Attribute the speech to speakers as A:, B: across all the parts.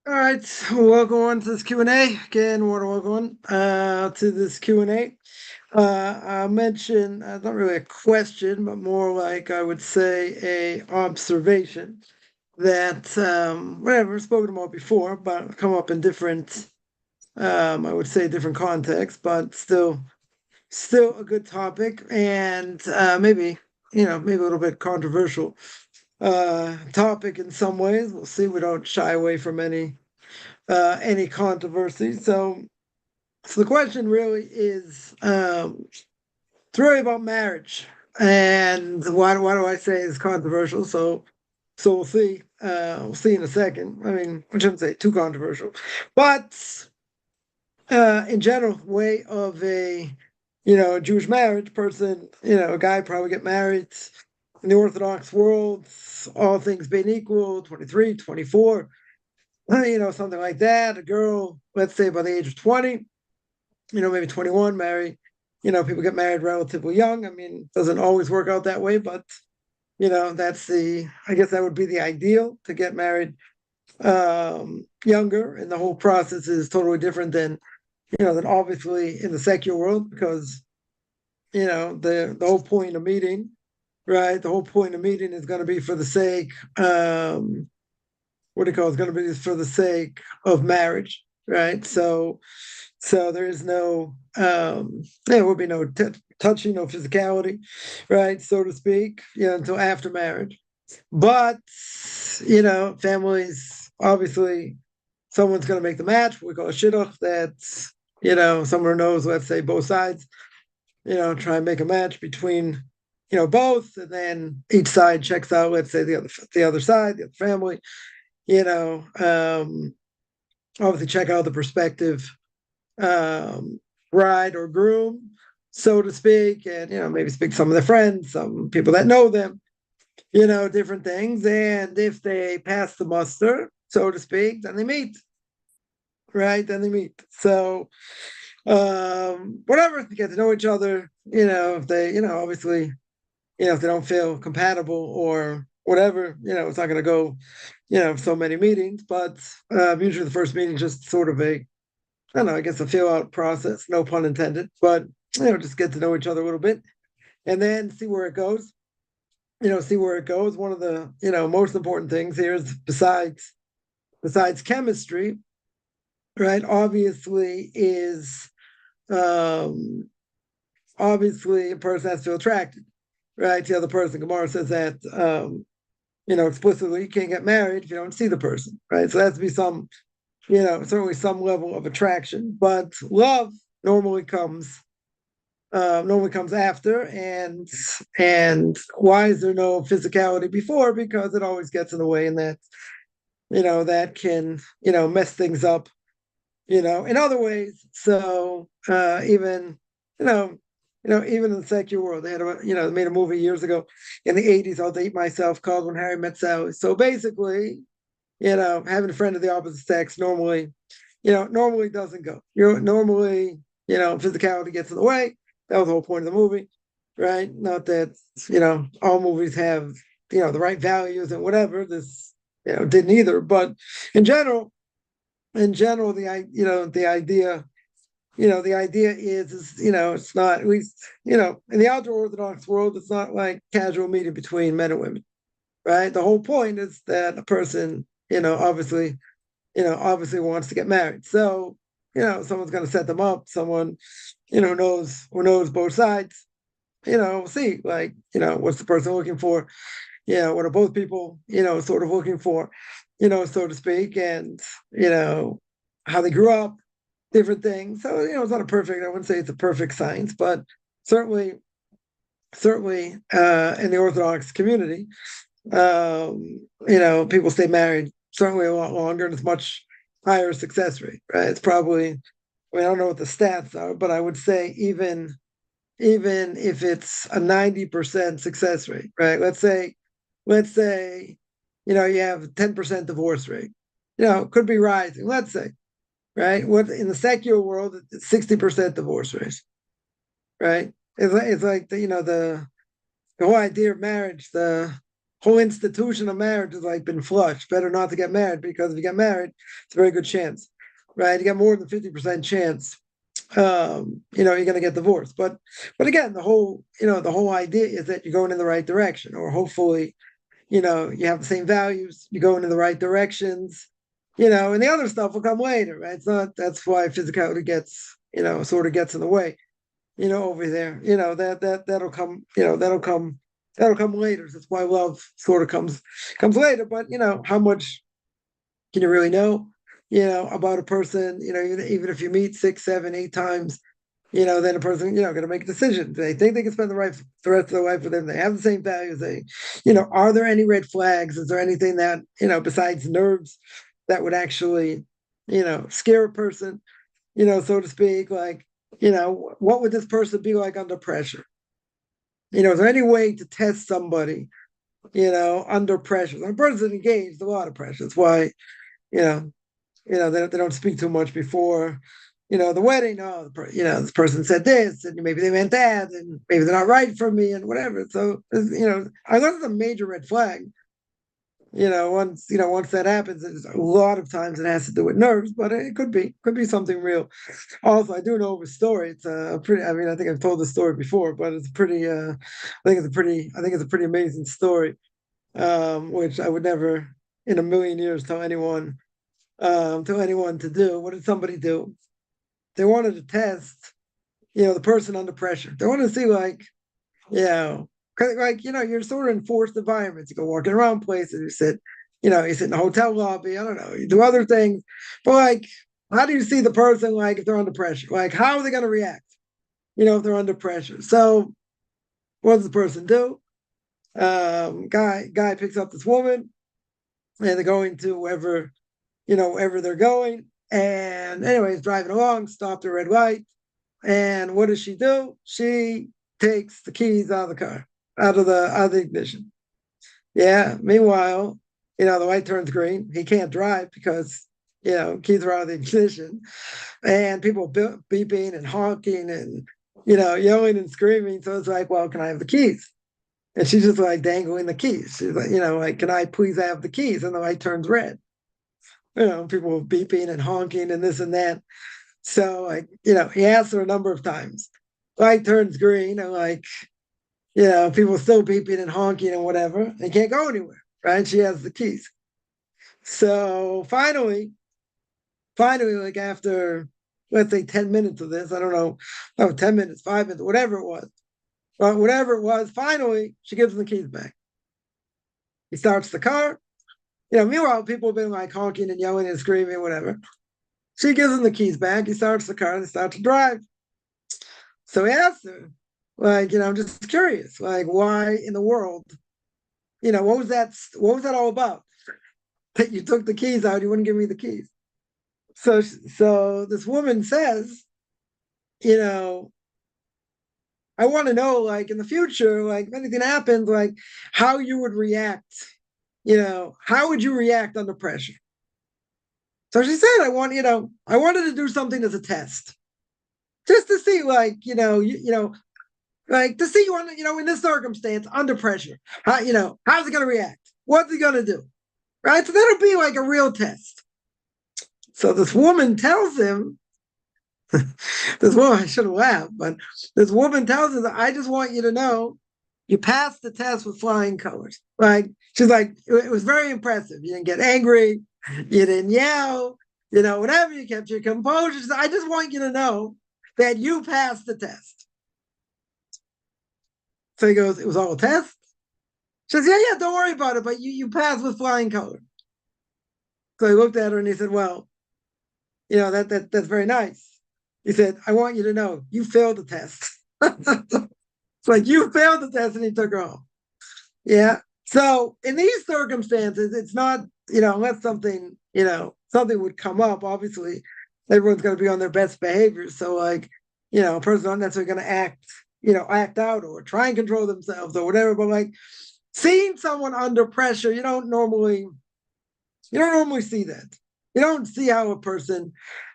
A: All right, welcome on to this Q&A. Again, welcome on to this Q&A. I mentioned, not really a question, but more like I would say a observation that, whatever, I've spoken about before, but come up in different, I would say different contexts, but still a good topic and maybe, maybe a little bit controversial topic in some ways. We'll see. We don't shy away from any controversy. So the question really is, it's really about marriage, and why do I say it's controversial? So we'll see. We'll see in a second. I mean, I shouldn't say too controversial, but in general, way of a Jewish marriage person, a guy probably get married in the Orthodox world, all things being equal, 23, 24, something like that. A girl, let's say by the age of 20, maybe 21, marry. People get married relatively young. I mean, it doesn't always work out that way, but I guess that would be the ideal, to get married younger, and the whole process is totally different than obviously in the secular world, because the whole point of meeting, right? The whole point of meeting is going to be for the sake, what do you call it? It's going to be for the sake of marriage, right? So there is there will be no touching, no physicality, right, so to speak, until after marriage. But families, obviously, someone's going to make the match. We call a shidduch. That's someone who knows, let's say, both sides. Try and make a match between both, and then each side checks out, let's say, the other side, the other family. You know, um, Obviously check out the perspective bride or groom, so to speak, and maybe speak to some of their friends, some people that know them, different things. And if they pass the muster, so to speak, then they meet, right? Then they meet. So whatever, they get to know each other. If they, obviously, if they don't feel compatible or whatever, it's not going to go, so many meetings. But usually the first meeting is just sort of I don't know, I guess a feel out process, no pun intended, but just get to know each other a little bit, and then see where it goes. See where it goes. One of the most important things here is, besides chemistry, right? Um Obviously a person has to feel attracted, right, to the other person. Gemara says that explicitly, you can't get married if you don't see the person, right? So there has to be certainly some level of attraction, but love normally comes after. And why is there no physicality before? Because it always gets in the way, and that can mess things up in other ways. So even you know even in the secular world, they had they made a movie years ago in the 80s, I'll Date Myself, called When Harry Met Sally. So basically, having a friend of the opposite sex normally doesn't go. Normally, physicality gets in the way. That was the whole point of the movie, right? Not that, all movies have, the right values and whatever. This, didn't either. But in general, the idea is, it's not, at least, in the outdoor Orthodox world, it's not like casual meeting between men and women, right? The whole point is that a person, obviously wants to get married. So, someone's going to set them up. Someone, who knows both sides. See, like, what's the person looking for? What are both people, sort of looking for, so to speak, and how they grew up, different things. So, it's not a perfect. I wouldn't say it's a perfect science, but certainly, in the Orthodox community, people stay married certainly a lot longer, and it's much higher success rate, right? It's probably, I don't know what the stats are, but I would say even if it's a 90% success rate, right? Let's say, you have 10% divorce rate, could be rising, let's say, right? What in the secular world, it's 60% divorce rate, right? It's like the whole idea of marriage, whole institution of marriage has like been flushed. Better not to get married, because if you get married, it's a very good chance, right? You got more than 50% chance, you're going to get divorced. But again, the whole idea is that you're going in the right direction, or hopefully, you have the same values, you're going in the right directions, and the other stuff will come later, right? It's not, that's why physicality gets, sort of gets in the way, over there, that'll come later. That's why love sort of comes later. But how much can you really know, about a person, even if you meet 6, 7, 8 times, then a person, going to make a decision. They think they can spend the rest of their life with them. They have the same values. Are there any red flags? Is there anything that, besides nerves that would actually, scare a person, so to speak? Like, what would this person be like under pressure? Is there any way to test somebody, under pressure? When a person's engaged, a lot of pressure. That's why, you know, they don't speak too much before, the wedding. Oh, this person said this, and maybe they meant that, and maybe they're not right for me, and whatever. So, unless it's a major red flag, once that happens, a lot of times it has to do with nerves, but it could be something real. Also, I do know of a story. It's a pretty. I mean, I think I've told the story before, but it's pretty. I think it's a pretty amazing story, which I would never in a million years tell anyone to do. What did somebody do? They wanted to test, the person under pressure. They wanted to see, like, you know, like, you're sort of in forced environments. You go walking around places, you sit in a hotel lobby, I don't know, you do other things. But like, how do you see the person, like, if they're under pressure? Like, how are they gonna react, if they're under pressure? So what does the person do? Guy picks up this woman, and they're going to wherever they're going. And anyways, driving along, stopped at a red light. And what does she do? She takes the keys out of the car, out of the ignition. Yeah. Meanwhile, the light turns green. He can't drive because keys are out of the ignition, and people beeping and honking and yelling and screaming. So it's like, well, can I have the keys? And she's just like dangling the keys. She's like, like, can I please have the keys? And the light turns red. People beeping and honking and this and that. So, like, he asks her a number of times. Light turns green, and like, people still beeping and honking and whatever. They can't go anywhere, right? She has the keys. So finally, like after, let's say 10 minutes of this, I don't know, 10 minutes, 5 minutes, whatever it was. But whatever it was, finally, she gives him the keys back. He starts the car. Meanwhile, people have been like honking and yelling and screaming, whatever. She gives him the keys back. He starts the car and they start to drive. So he asks her, like, I'm just curious, like, why in the world, what was that? What was that all about? That you took the keys out, you wouldn't give me the keys. So this woman says, I want to know, like, in the future, like, if anything happens, like, how you would react. How would you react under pressure? So she said, I wanted to do something as a test, just to see, like, like to see you on, in this circumstance under pressure. How's it going to react? What's he going to do? Right. So that'll be like a real test. So this woman tells him, this woman, I should have laughed, but this woman tells him, I just want you to know you passed the test with flying colors. Like, she's like, it was very impressive. You didn't get angry. You didn't yell, whatever. You kept your composure. Said, I just want you to know that you passed the test. So he goes, it was all a test? She says, yeah, don't worry about it, but you passed with flying colors. So he looked at her and he said, well, that's very nice. He said, I want you to know you failed the test. It's like, you failed the test, and he took her home. Yeah. So in these circumstances, it's not, unless something would come up, obviously everyone's going to be on their best behavior. So, like, a person's not necessarily going to act out or try and control themselves or whatever. But like, seeing someone under pressure, you don't normally see that. You don't see how a person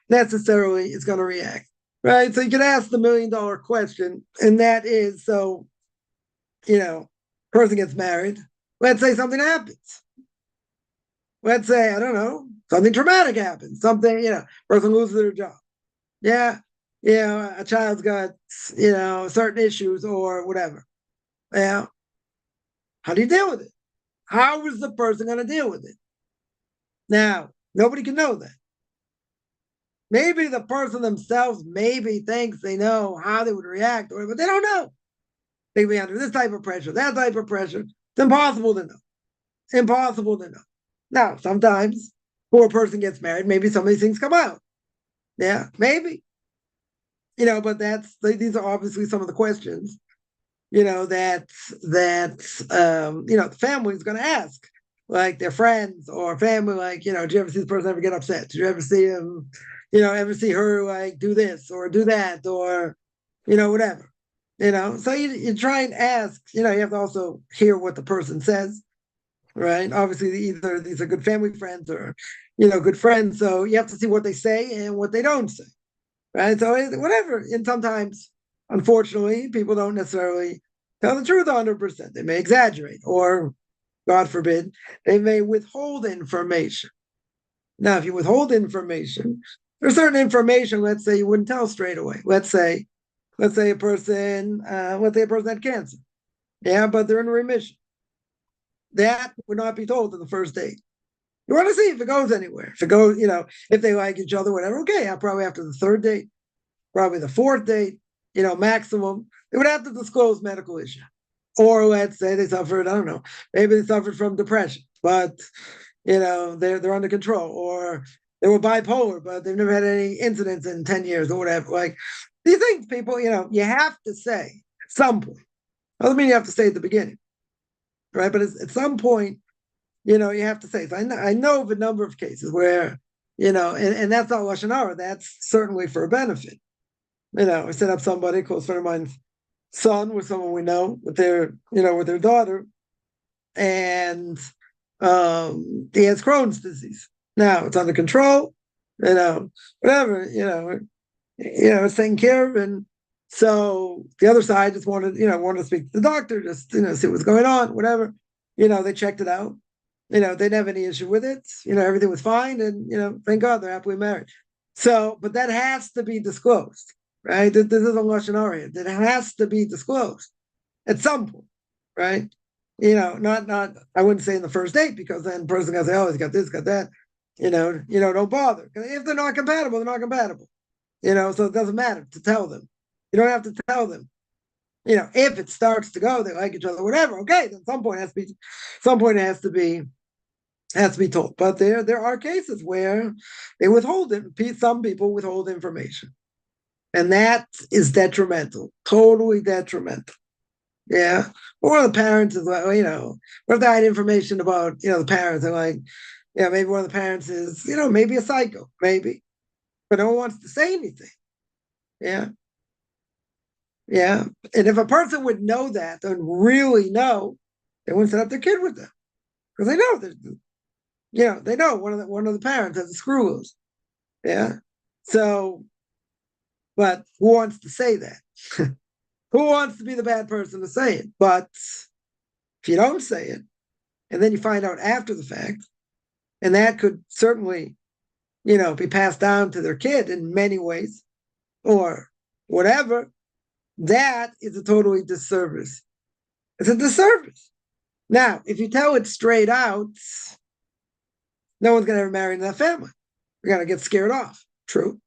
A: necessarily is going to react, right? So you can ask the $1 million question, and that is, so, person gets married, Let's say something happens. Let's say, I don't know, something traumatic happens. Something, person loses their job. Yeah, a child's got, certain issues or whatever. Yeah. How do you deal with it? How is the person going to deal with it? Now, nobody can know that. Maybe the person themselves maybe thinks they know how they would react, but they don't know. They be under this type of pressure, that type of pressure. It's impossible to know. Impossible to know. Now, sometimes before a person gets married, maybe some of these things come out. Yeah, maybe. But these are obviously some of the questions, that the family is going to ask, like their friends or family, like, do you ever see this person ever get upset? Did you ever see him, ever see her like do this or do that or, whatever, so you try and ask, you have to also hear what the person says, right? Obviously, either these are good family friends or, good friends. So you have to see what they say and what they don't say, right? So whatever. And sometimes, unfortunately, people don't necessarily tell the truth 100%. They may exaggerate or, God forbid, they may withhold information. Now, if you withhold information, there's certain information, let's say, you wouldn't tell straight away. Let's say a person had cancer. Yeah, but they're in remission. That would not be told in the first date. You want to see if it goes anywhere. If it goes, if they like each other, whatever. Okay, probably after the third date, probably the fourth date, maximum, they would have to disclose medical issue. Or let's say they suffered, I don't know, maybe they suffered from depression, but they're under control, or they were bipolar, but they've never had any incidents in 10 years or whatever. Like these things, people, you have to say at some point. Doesn't mean you have to say at the beginning, right? But at some point, you have to say. So I know of a number of cases where, and that's not Lashon Hara, that's certainly for a benefit. I set up somebody, a close friend of mine's son with someone we know, with their daughter, and he has Crohn's disease. Now it's under control, whatever, it's taken care of. And so the other side just wanted to speak to the doctor, just, see what's going on, whatever. They checked it out. They didn't have any issue with it. Everything was fine. And, thank God they're happily married. So, but that has to be disclosed, right? This is a Lashon Hara. That has to be disclosed at some point, right? Not, I wouldn't say in the first date, because then the person gonna say, oh, he's got this, got that. Don't bother. If they're not compatible, they're not compatible. So it doesn't matter to tell them. You don't have to tell them. If it starts to go, they like each other, whatever. Okay, then some point it has to be told. But there are cases where they withhold it. Some people withhold information, and that is detrimental, totally detrimental. Yeah. Or one of the parents is like, what if they had information about, the parents, and like, maybe one of the parents is, maybe a psycho, maybe, but no one wants to say anything. Yeah. Yeah. And if a person would know that and really know, they wouldn't set up their kid with them, because they know that, they know one of the parents has a screw loose. Yeah. So, but who wants to say that? Who wants to be the bad person to say it? But if you don't say it, and then you find out after the fact, and that could certainly, be passed down to their kid in many ways, or whatever, that is a totally disservice. It's a disservice. Now, if you tell it straight out, no one's going to ever marry into that family. You're going to get scared off. True.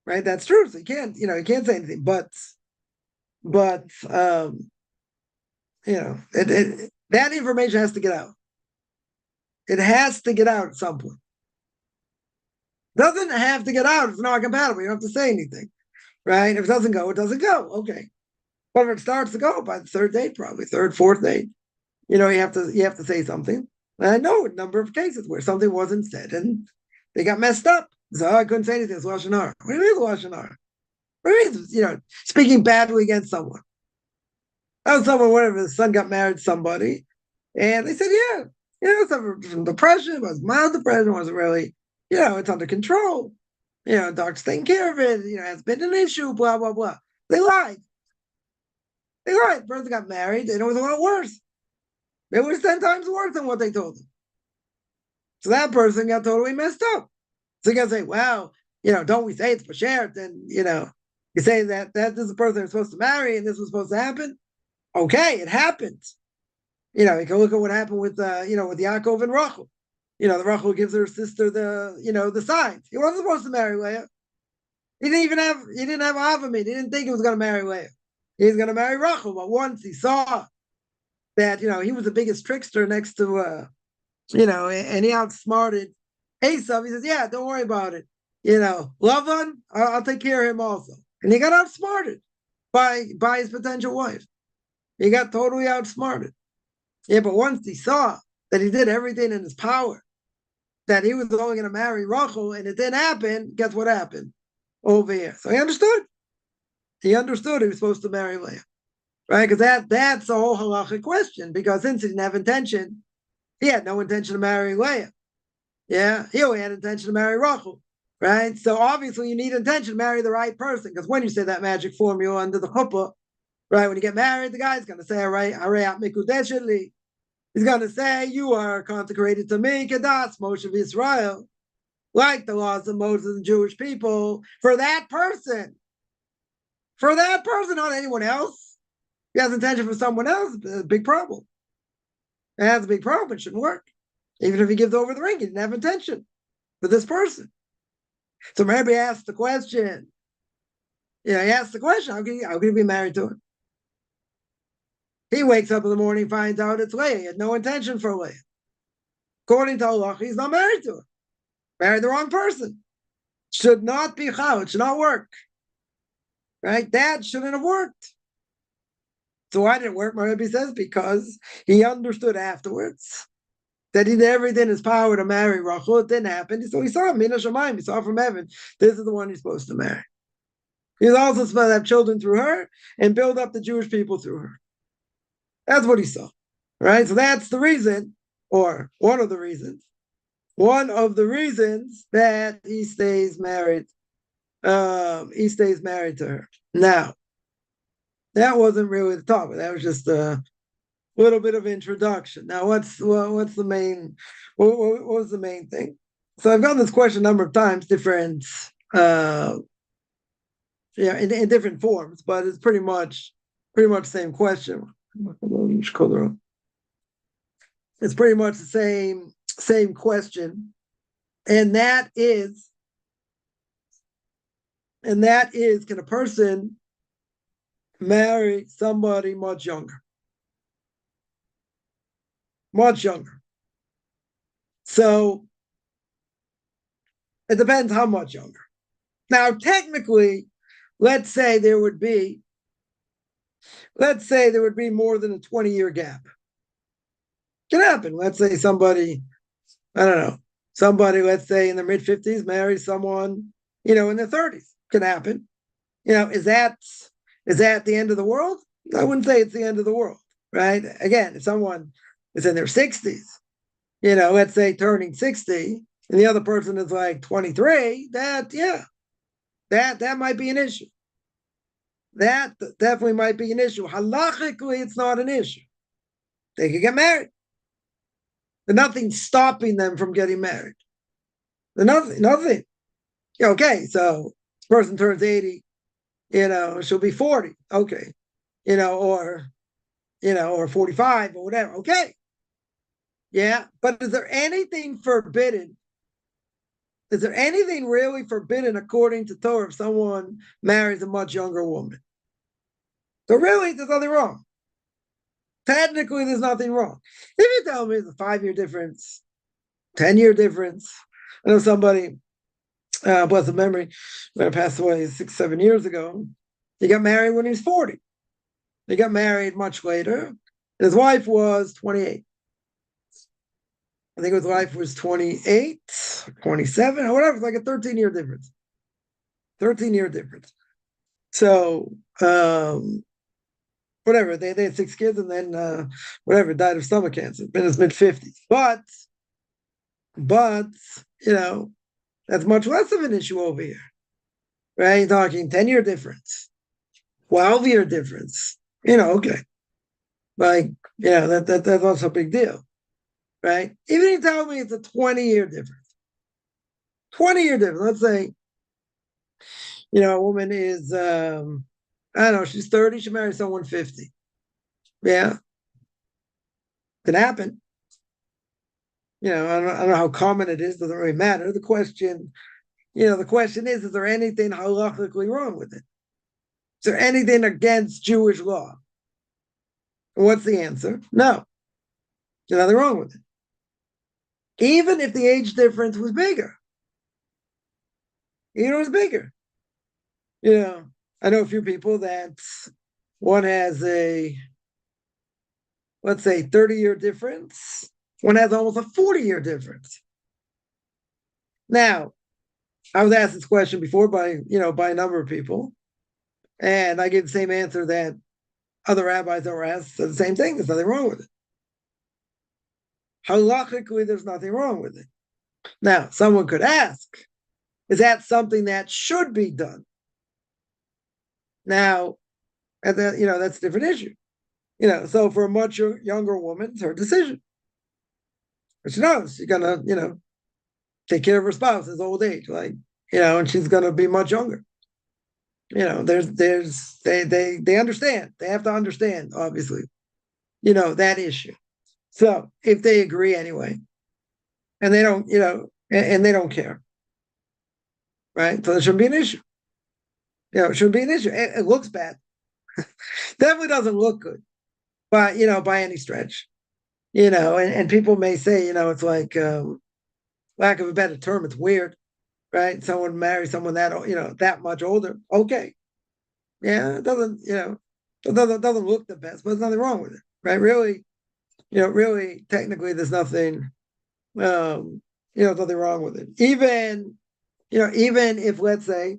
A: Right? That's true. So you can't say anything. But that information has to get out. It has to get out at some point. Doesn't have to get out. It's not compatible. You don't have to say anything, right? If it doesn't go, it doesn't go. Okay. But if it starts to go by the third date, probably third, fourth date, you have to say something. And I know a number of cases where something wasn't said and they got messed up. So I couldn't say anything. It's Lashon Hara. What do you mean Lashon Hara? What do you mean, speaking badly against someone? That was someone, whatever, the son got married to somebody, and they said, suffered from depression. It was mild depression. It wasn't really, it's under control. Doctor's taking care of it. It's been an issue, blah, blah, blah. They lied. The person got married, and it was a lot worse. It was 10 times worse than what they told him. So that person got totally messed up. So you got to say, well, don't we say it's Bashert? Then, you say that this is the person they're supposed to marry and this was supposed to happen. Okay, it happened. You can look at what happened with, with Yaakov and Rachel. The Rachel gives her sister the signs. He wasn't supposed to marry Leah. He didn't have Avamid. He didn't think he was going to marry Leah. He was going to marry Rachel. But once he saw that, he was the biggest trickster next to, and he outsmarted Esav, he says, yeah, don't worry about it. Lavan, I'll take care of him also. And he got outsmarted by his potential wife. He got totally outsmarted. Yeah, but once he saw that he did everything in his power, that he was only going to marry Rachel, and it didn't happen, guess what happened over here? So he understood. He understood he was supposed to marry Leah, right? Because that's a whole halachic question, because since he didn't have intention, he had no intention of marrying Leah. Yeah, he only had intention to marry Rachel, right? So obviously you need intention to marry the right person, because when you say that magic formula under the chuppah, right, when you get married, the guy's going to say, Arayat mikudeshli. He's going to say, you are consecrated to me, Kedas, Moshe of Israel, like the laws of Moses and Jewish people, for that person. For that person, not anyone else. If he has intention for someone else, it's a big problem. It has a big problem. It shouldn't work. Even if he gives over the ring, he didn't have intention for this person. So Rabbi asked the question. He asked the question, how can you be married to her? He wakes up in the morning, finds out it's Leah. He had no intention for Leah. According to Allah, he's not married to her. Married the wrong person. Should not be chal. It should not work. Right? That shouldn't have worked. So why did it work? My Rabbi says because he understood afterwards that he did everything in his power to marry Rachel. It didn't happen. So he saw him, Mina Shamayim. He saw from heaven. This is the one he's supposed to marry. He's also supposed to have children through her and build up the Jewish people through her. That's what he saw. Right? So that's the reason, or one of the reasons that he stays married. He stays married to her. Now, that wasn't really the topic. That was just a little bit of introduction. Now, what's the main? What was the main thing? So I've gotten this question a number of times, different, in different forms, but it's pretty much the same question. It's pretty much the same question, and that is, can a person marry somebody much younger? Much younger. So it depends how much younger. Now, technically, let's say there would be more than a 20-year gap. Can happen. Let's say somebody, I don't know, let's say in their mid-50s marries someone, in their 30s. Can happen. Is that the end of the world? I wouldn't say it's the end of the world, right? Again, if someone is in their 60s, let's say turning 60, and the other person is like 23, that might be an issue. That definitely might be an issue. Halachically, it's not an issue. They could get married. There's nothing stopping them from getting married. There's nothing. Okay, so this person turns 80, she'll be 40. Okay. Or 45 or whatever. Okay. Yeah. But is there anything forbidden? Is there anything really forbidden according to Torah if someone marries a much younger woman? So really, there's nothing wrong. Technically, there's nothing wrong. If you tell me it's a 5-year difference, 10-year difference, I know somebody, blessed memory, passed away 6-7 years ago. He got married when he was 40. He got married much later, and his wife was 28. I think his wife was 28, 27, or whatever. It's like a 13-year difference. 13-year difference. So, whatever, they had 6 kids, and then died of stomach cancer in his mid-50s. But that's much less of an issue over here, right? You're talking 10-year difference, 12-year difference. Okay. Like, that's also a big deal, right? Even if you tell me it's a 20-year difference, 20-year difference. Let's say, a woman is, I don't know, she's 30, she marries someone 50. Yeah, can happen. I don't know how common it is, doesn't really matter. The question is there anything halachically wrong with it? Is there anything against Jewish law? And what's the answer? No, there's nothing wrong with it. Even if the age difference was bigger. It was bigger. I know a few people that one has let's say, 30-year difference. One has almost a 40-year difference. Now, I was asked this question before by a number of people, and I gave the same answer that other rabbis that were asked, said the same thing. There's nothing wrong with it. Halachically, there's nothing wrong with it. Now, someone could ask, is that something that should be done? Now, and that's a different issue. So for a much younger woman, it's her decision. But she knows she's gonna, take care of her spouse's old age, and she's gonna be much younger. They understand. They have to understand, obviously, that issue. So if they agree anyway, and they don't, and they don't care, right? So there shouldn't be an issue. It shouldn't be an issue. It looks bad. Definitely doesn't look good, but by any stretch. And people may say, it's like, lack of a better term, it's weird, right? Someone marries someone that much older. Okay, yeah, it doesn't look the best, but there's nothing wrong with it, right? Really, really, technically, there's nothing, nothing wrong with it. Even if, let's say,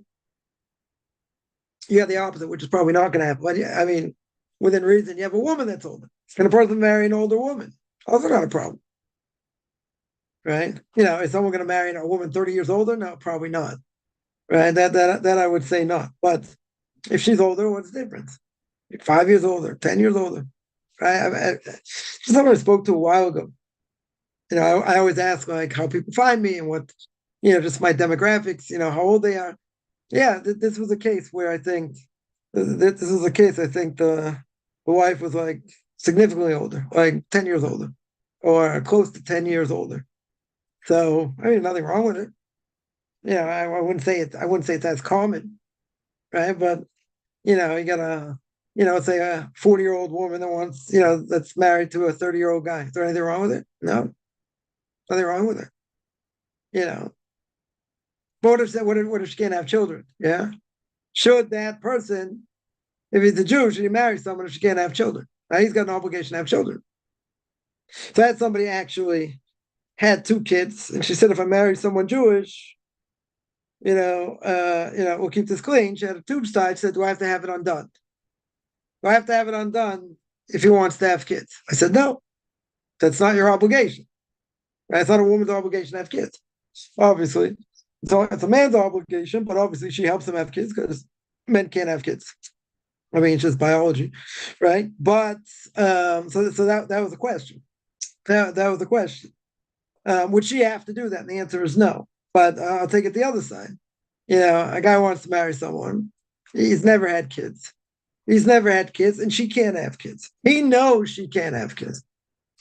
A: you have the opposite, which is probably not going to happen. But I mean, within reason, you have a woman that's older. Can a person marry an older woman? Also not a problem, right? Is someone going to marry a woman 30 years older? No, probably not, right? That I would say not. But if she's older, what's the difference? 5 years older, 10 years older, right? Someone I spoke to a while ago. I always ask like how people find me and what, just my demographics, how old they are. Yeah, this was a case where I think this was a case. I think the wife was like significantly older, like 10 years older, or close to 10 years older. So I mean, nothing wrong with it. I wouldn't say it. I wouldn't say it's as common, right? But you got let's say a 40-year-old woman that wants, that's married to a 30-year-old guy. Is there anything wrong with it? No, nothing wrong with it. You know, but what if she can't have children? Yeah, should that person, if he's a Jew, should he marry someone if she can't have children? Right? He's got an obligation to have children. So I had somebody actually had 2 kids, and she said, if I marry someone Jewish, we'll keep this clean. She had a tube tie. She said, do I have to have it undone? Do I have to have it undone if he wants to have kids? I said, no, that's not your obligation. Right? It's not a woman's obligation to have kids. Obviously, it's a man's obligation, but obviously she helps him have kids because men can't have kids. I mean, it's just biology, right? But so that was the question. That was the question. Would she have to do that? And the answer is no. But I'll take it the other side. A guy wants to marry someone. He's never had kids. He's never had kids, and she can't have kids. He knows she can't have kids.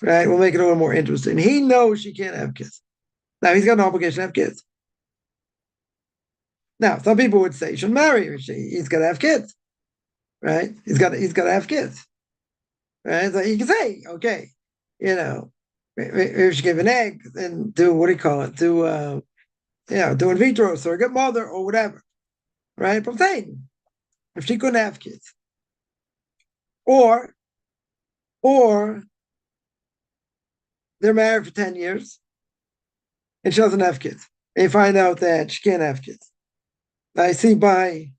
A: Right? We'll make it a little more interesting. He knows she can't have kids. Now he's got an obligation to have kids. Now, some people would say he should marry her. He's got to have kids. Right? He's got to have kids. Right? So you can say, okay, maybe she give an egg and do, what do you call it? Do in vitro surrogate mother or whatever. Right? But I'm saying, if she couldn't have kids, or they're married for 10 years and she doesn't have kids, and you find out that she can't have kids. Now you see by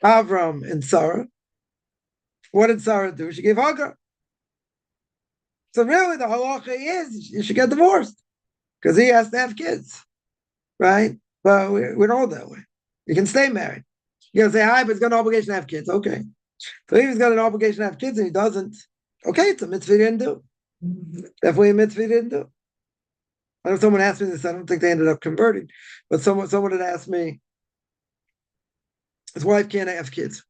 A: Avram and Sarah, what did Sarah do? She gave Hagar. So really the halacha is you should get divorced because he has to have kids, right? But we don't hold that way. You can stay married. You can say, hi, but it's got an obligation to have kids. Okay. So if he's got an obligation to have kids and he doesn't, okay, it's a mitzvah he didn't do. Definitely a mitzvah he didn't do. I know someone asked me this. I don't think they ended up converting, but someone had asked me, his wife can't have kids.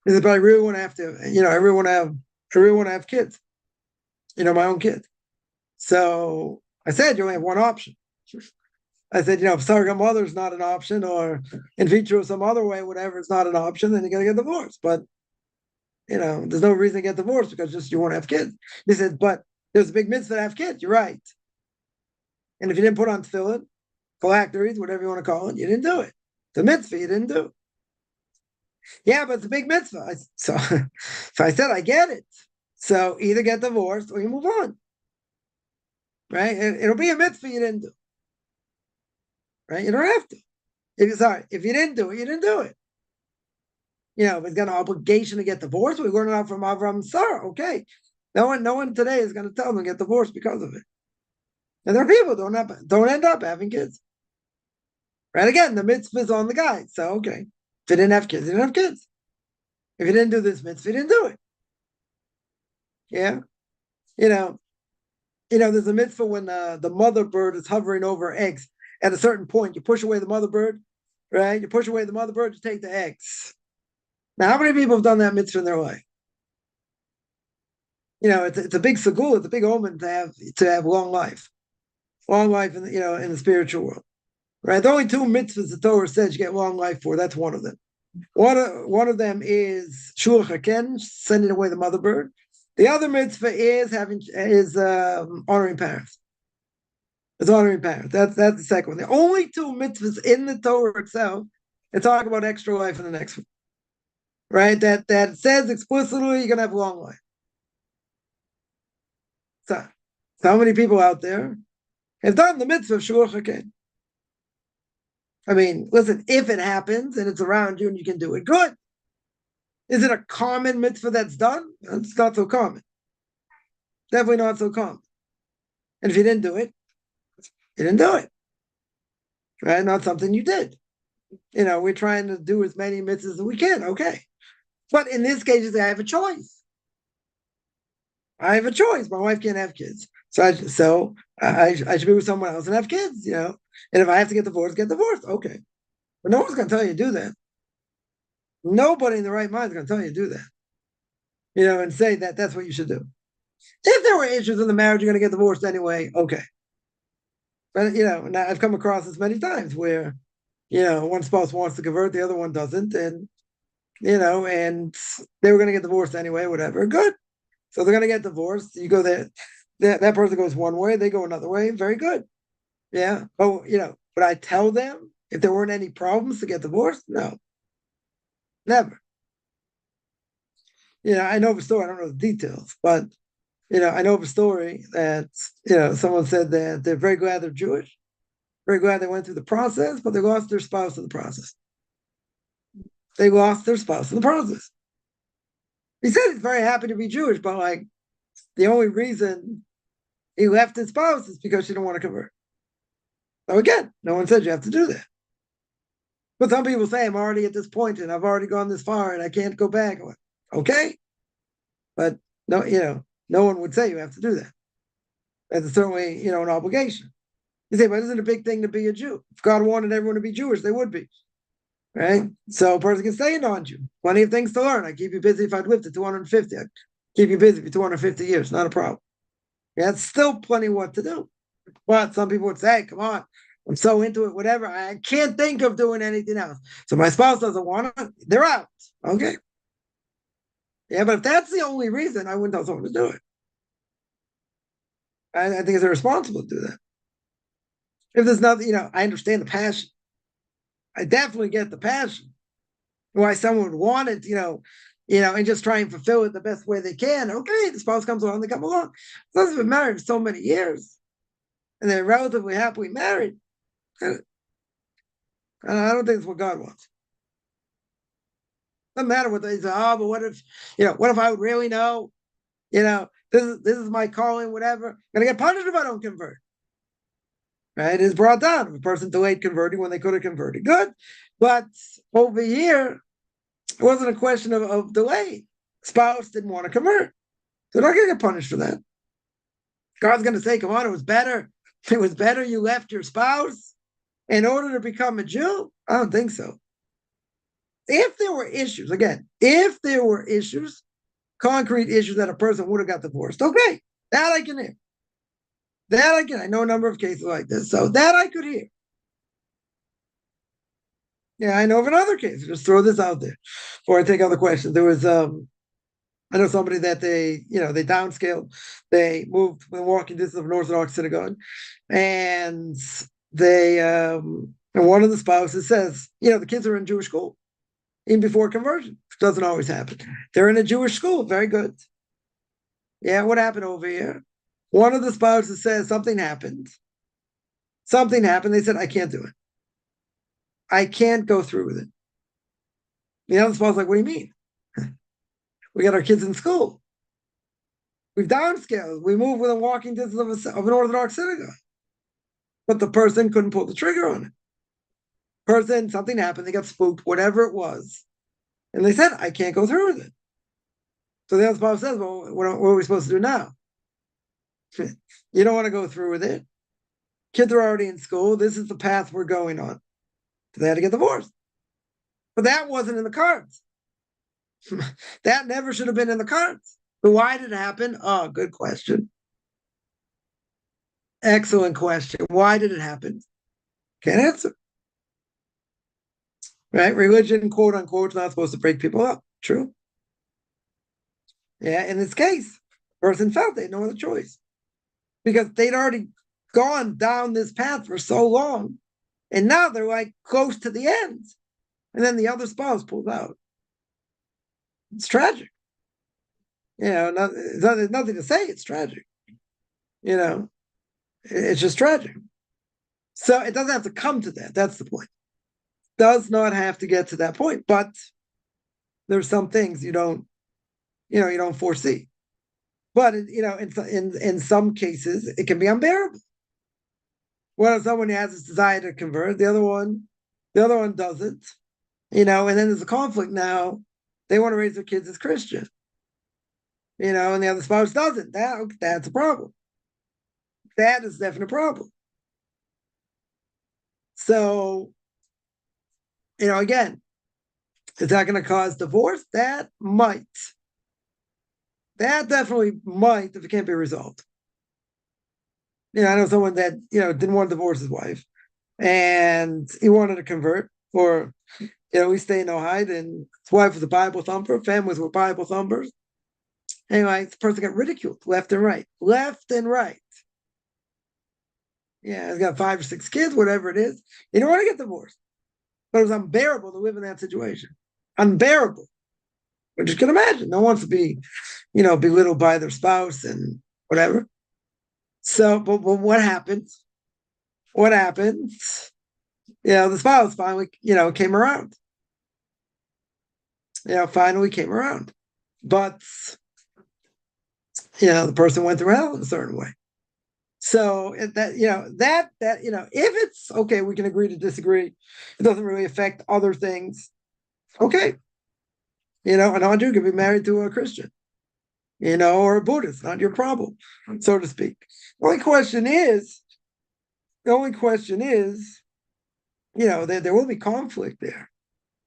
A: He said, but I really want to have to, I really want to have kids, my own kids. So I said, you only have one option. I said, if surrogate mother is not an option, or in vitro some other way, whatever, it's not an option, then you got to get divorced. But, there's no reason to get divorced because just you want to have kids. He said, but there's a big mitzvah to have kids. You're right. And if you didn't put on tefillin, phylacteries, whatever you want to call it, you didn't do it. The mitzvah you didn't do. Yeah, but it's a big mitzvah. So I said, I get it. So either get divorced or you move on. Right? It'll be a mitzvah you didn't do. Right? You don't have to. If you didn't do it, you didn't do it. If he's got an obligation to get divorced, we're going out from Avram and Sarah. Okay. No one today is going to tell them to get divorced because of it. And there are people who don't end up having kids. Right? Again, the mitzvah is on the guy. So, okay. If he didn't have kids, he didn't have kids. If he didn't do this mitzvah, he didn't do it. Yeah. There's a mitzvah when the mother bird is hovering over eggs. At a certain point, you push away the mother bird, right? You push away the mother bird, you take the eggs. Now, how many people have done that mitzvah in their life? It's a big segula, it's a big omen to have long life in the spiritual world, right? The only two mitzvahs the Torah says you get long life for. That's one of them. One of them is shulach haken, sending away the mother bird. The other mitzvah is honoring parents. It's honoring parents. That's the second one. The only two mitzvahs in the Torah itself, it's talking about extra life in the next one. Right? That says explicitly you're gonna have long life. So how many people out there have done the mitzvah of shulach haken? I mean, listen, if it happens and it's around you and you can do it, good. Is it a common mitzvah that's done? It's not so common. Definitely not so common. And if you didn't do it, you didn't do it. Right? Not something you did. We're trying to do as many mitzvahs as we can. Okay. But in this case, you say, I have a choice. I have a choice. My wife can't have kids. So I should be with someone else and have kids, And if I have to get divorced, get divorced. Okay. But no one's going to tell you to do that. Nobody in the right mind is going to tell you to do that. And say that that's what you should do. If there were issues in the marriage, you're going to get divorced anyway. Okay. But, and I've come across this many times where, one spouse wants to convert, the other one doesn't. And, and they were going to get divorced anyway, whatever. Good. So they're going to get divorced. You go there. That person goes one way, they go another way. Very good. Yeah. Oh, would I tell them if there weren't any problems to get divorced? No. Never. I know of a story. I don't know the details, but I know of a story that someone said that they're very glad they're Jewish, very glad they went through the process, but they lost their spouse in the process. They lost their spouse in the process. He said he's very happy to be Jewish, but the only reason he left his spouse is because she didn't want to convert. So again, no one said you have to do that. But some people say, I'm already at this point and I've already gone this far and I can't go back. Okay. But no, no one would say you have to do that. That's certainly, an obligation. You say, but isn't it a big thing to be a Jew? If God wanted everyone to be Jewish, they would be. Right? So a person can stay a non-Jew. Plenty of things to learn. I keep you busy if I'd lived to 250. I'd keep you busy for 250 years. Not a problem. Yeah, it's still plenty what to do. But some people would say, come on, I'm so into it, whatever. I can't think of doing anything else. So my spouse doesn't want it. They're out. Okay. Yeah, but if that's the only reason, I wouldn't tell someone to do it. I think it's irresponsible to do that. If there's nothing, I understand the passion. I definitely get the passion. Why someone would want it, and just try and fulfill it the best way they can. Okay, the spouse comes along, they come along. Those have been married for so many years, and they're relatively happily married. And I don't think it's what God wants. Doesn't matter what they say. Oh, but what if I would really know? This is my calling, whatever. I'm gonna get punished if I don't convert. Right? It's brought down. If a person delayed converting when they could have converted. Good. But over here, It wasn't a question of delay. Spouse didn't want to convert. They're not going to get punished for that. God's going to say, come on, it was better. It was better you left your spouse in order to become a Jew? I don't think so. If there were issues, again, if there were issues, concrete issues that a person would have got divorced, okay, that I can hear. That I can. I know a number of cases like this, so that I could hear. Yeah, I know of another case. Just throw this out there before I take other questions. There was I know somebody that they downscaled. They moved within walking distance of an Orthodox synagogue, and and one of the spouses says, the kids are in Jewish school even before conversion. Which doesn't always happen. They're in a Jewish school. Very good. Yeah, what happened over here? One of the spouses says something happened. Something happened. They said, I can't do it. I can't go through with it. The other spouse like, what do you mean? We got our kids in school. We've downscaled. We moved within walking distance of an Orthodox synagogue. But the person couldn't pull the trigger on it. Something happened. They got spooked, whatever it was. And they said, I can't go through with it. So the other spouse says, well, what are we supposed to do now? You don't want to go through with it. Kids are already in school. This is the path we're going on. So they had to get divorced. But that wasn't in the cards. That never should have been in the cards. But why did it happen? Oh, good question. Excellent question. Why did it happen? Can't answer. Right? Religion, quote unquote, is not supposed to break people up. True. Yeah, in this case, the person felt they had no other choice because they'd already gone down this path for so long. And now they're like close to the end. And then the other spouse pulls out. It's tragic. There's nothing to say. It's tragic. It's just tragic. So it doesn't have to come to that. That's the point. It does not have to get to that point. But there's some things you don't foresee. But in some cases, it can be unbearable. Well, someone has this desire to convert, the other one doesn't, and then there's a conflict now. They want to raise their kids as Christian, and the other spouse doesn't. That's a problem. That is definitely a problem. So, again, is that going to cause divorce? That might. That definitely might if it can't be resolved. I know someone that, didn't want to divorce his wife and he wanted to convert, or, we stay in Ohio, and his wife was a Bible thumper, families were Bible thumpers. Anyway, this person got ridiculed left and right. Yeah, he's got 5 or 6 kids, whatever it is. You don't want to get divorced. But it was unbearable to live in that situation. Unbearable. But you can imagine. No one wants to be, belittled by their spouse and whatever. So, but what happens? What happens? The spouse finally, came around. Finally came around. But, the person went through hell in a certain way. So if it's okay, we can agree to disagree. It doesn't really affect other things. Okay. A non-Jew can be married to a Christian, or a Buddhist, not your problem, so to speak. The only question is, there will be conflict there.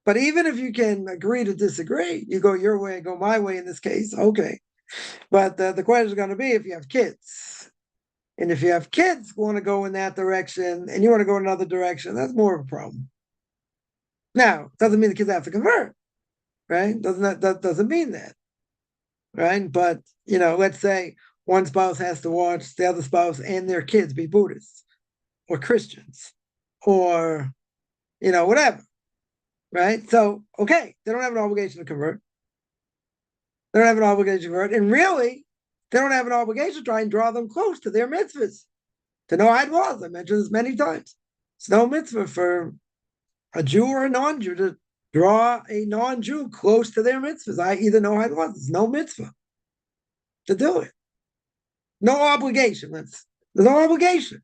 A: But even if you can agree to disagree, you go your way, I go my way in this case, okay. But the question is going to be if you have kids. And if you have kids who want to go in that direction and you want to go in another direction, that's more of a problem. Now, it doesn't mean the kids have to convert, right? That doesn't mean that, right? But, let's say one spouse has to watch the other spouse and their kids be Buddhists or Christians or, whatever, right? So, okay, they don't have an obligation to convert. They don't have an obligation to convert. And really, they don't have an obligation to try and draw them close to their mitzvahs, to know Eid laws. I mentioned this many times. It's no mitzvah for a Jew or a non-Jew to draw a non-Jew close to their mitzvahs. I either know Eid laws. There's no mitzvah to do it. No obligation. There's no obligation.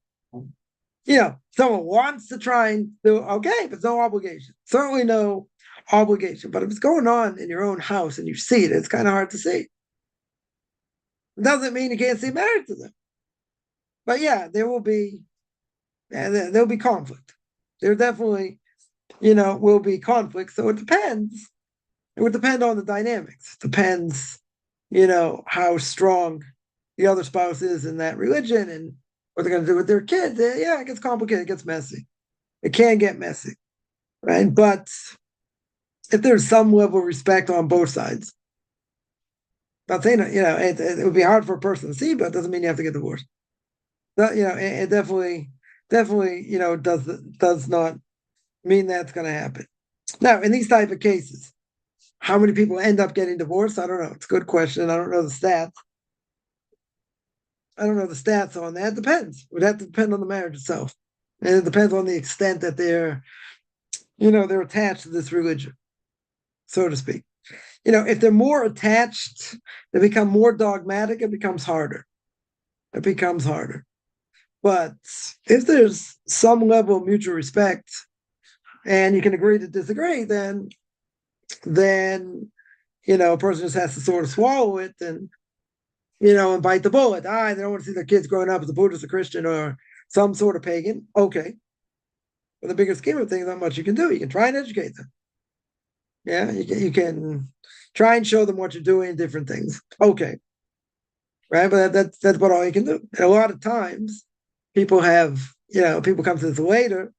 A: Someone wants to try and do, okay, but no obligation. Certainly no obligation. But if it's going on in your own house and you see it, it's kind of hard to see. It doesn't mean you can't stay married to them. But yeah, there'll be conflict. There definitely, will be conflict. So it depends. It would depend on the dynamics. It depends, how strong the other spouse is in that religion and what they're going to do with their kids. Yeah, it gets complicated. It gets messy. It can get messy, right? But if there's some level of respect on both sides, not saying it would be hard for a person to see, but it doesn't mean you have to get divorced. But, it definitely, does not mean that's going to happen. Now, in these type of cases, how many people end up getting divorced? I don't know. It's a good question. I don't know the stats. I don't know the stats on that. It depends. It would have to depend on the marriage itself. And it depends on the extent that they're attached to this religion, so to speak. If they're more attached, they become more dogmatic, it becomes harder. It becomes harder. But if there's some level of mutual respect and you can agree to disagree, then a person just has to sort of swallow it and and bite the bullet. They don't want to see their kids growing up as a Buddhist, a Christian, or some sort of pagan. Okay. But the bigger scheme of things, not much you can do. You can try and educate them. Yeah, you can try and show them what you're doing, different things. Okay. Right? But that's about all you can do. And a lot of times people people come to this later,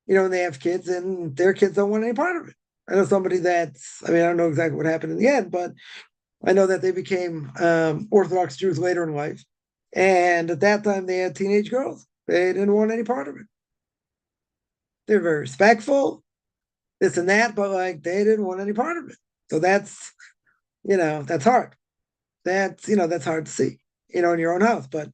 A: and they have kids and their kids don't want any part of it. I know somebody I don't know exactly what happened in the end, but I know that they became Orthodox Jews later in life. And at that time, they had teenage girls. They didn't want any part of it. They're very respectful, this and that, but they didn't want any part of it. So that's, that's hard. That's hard to see, in your own house. But,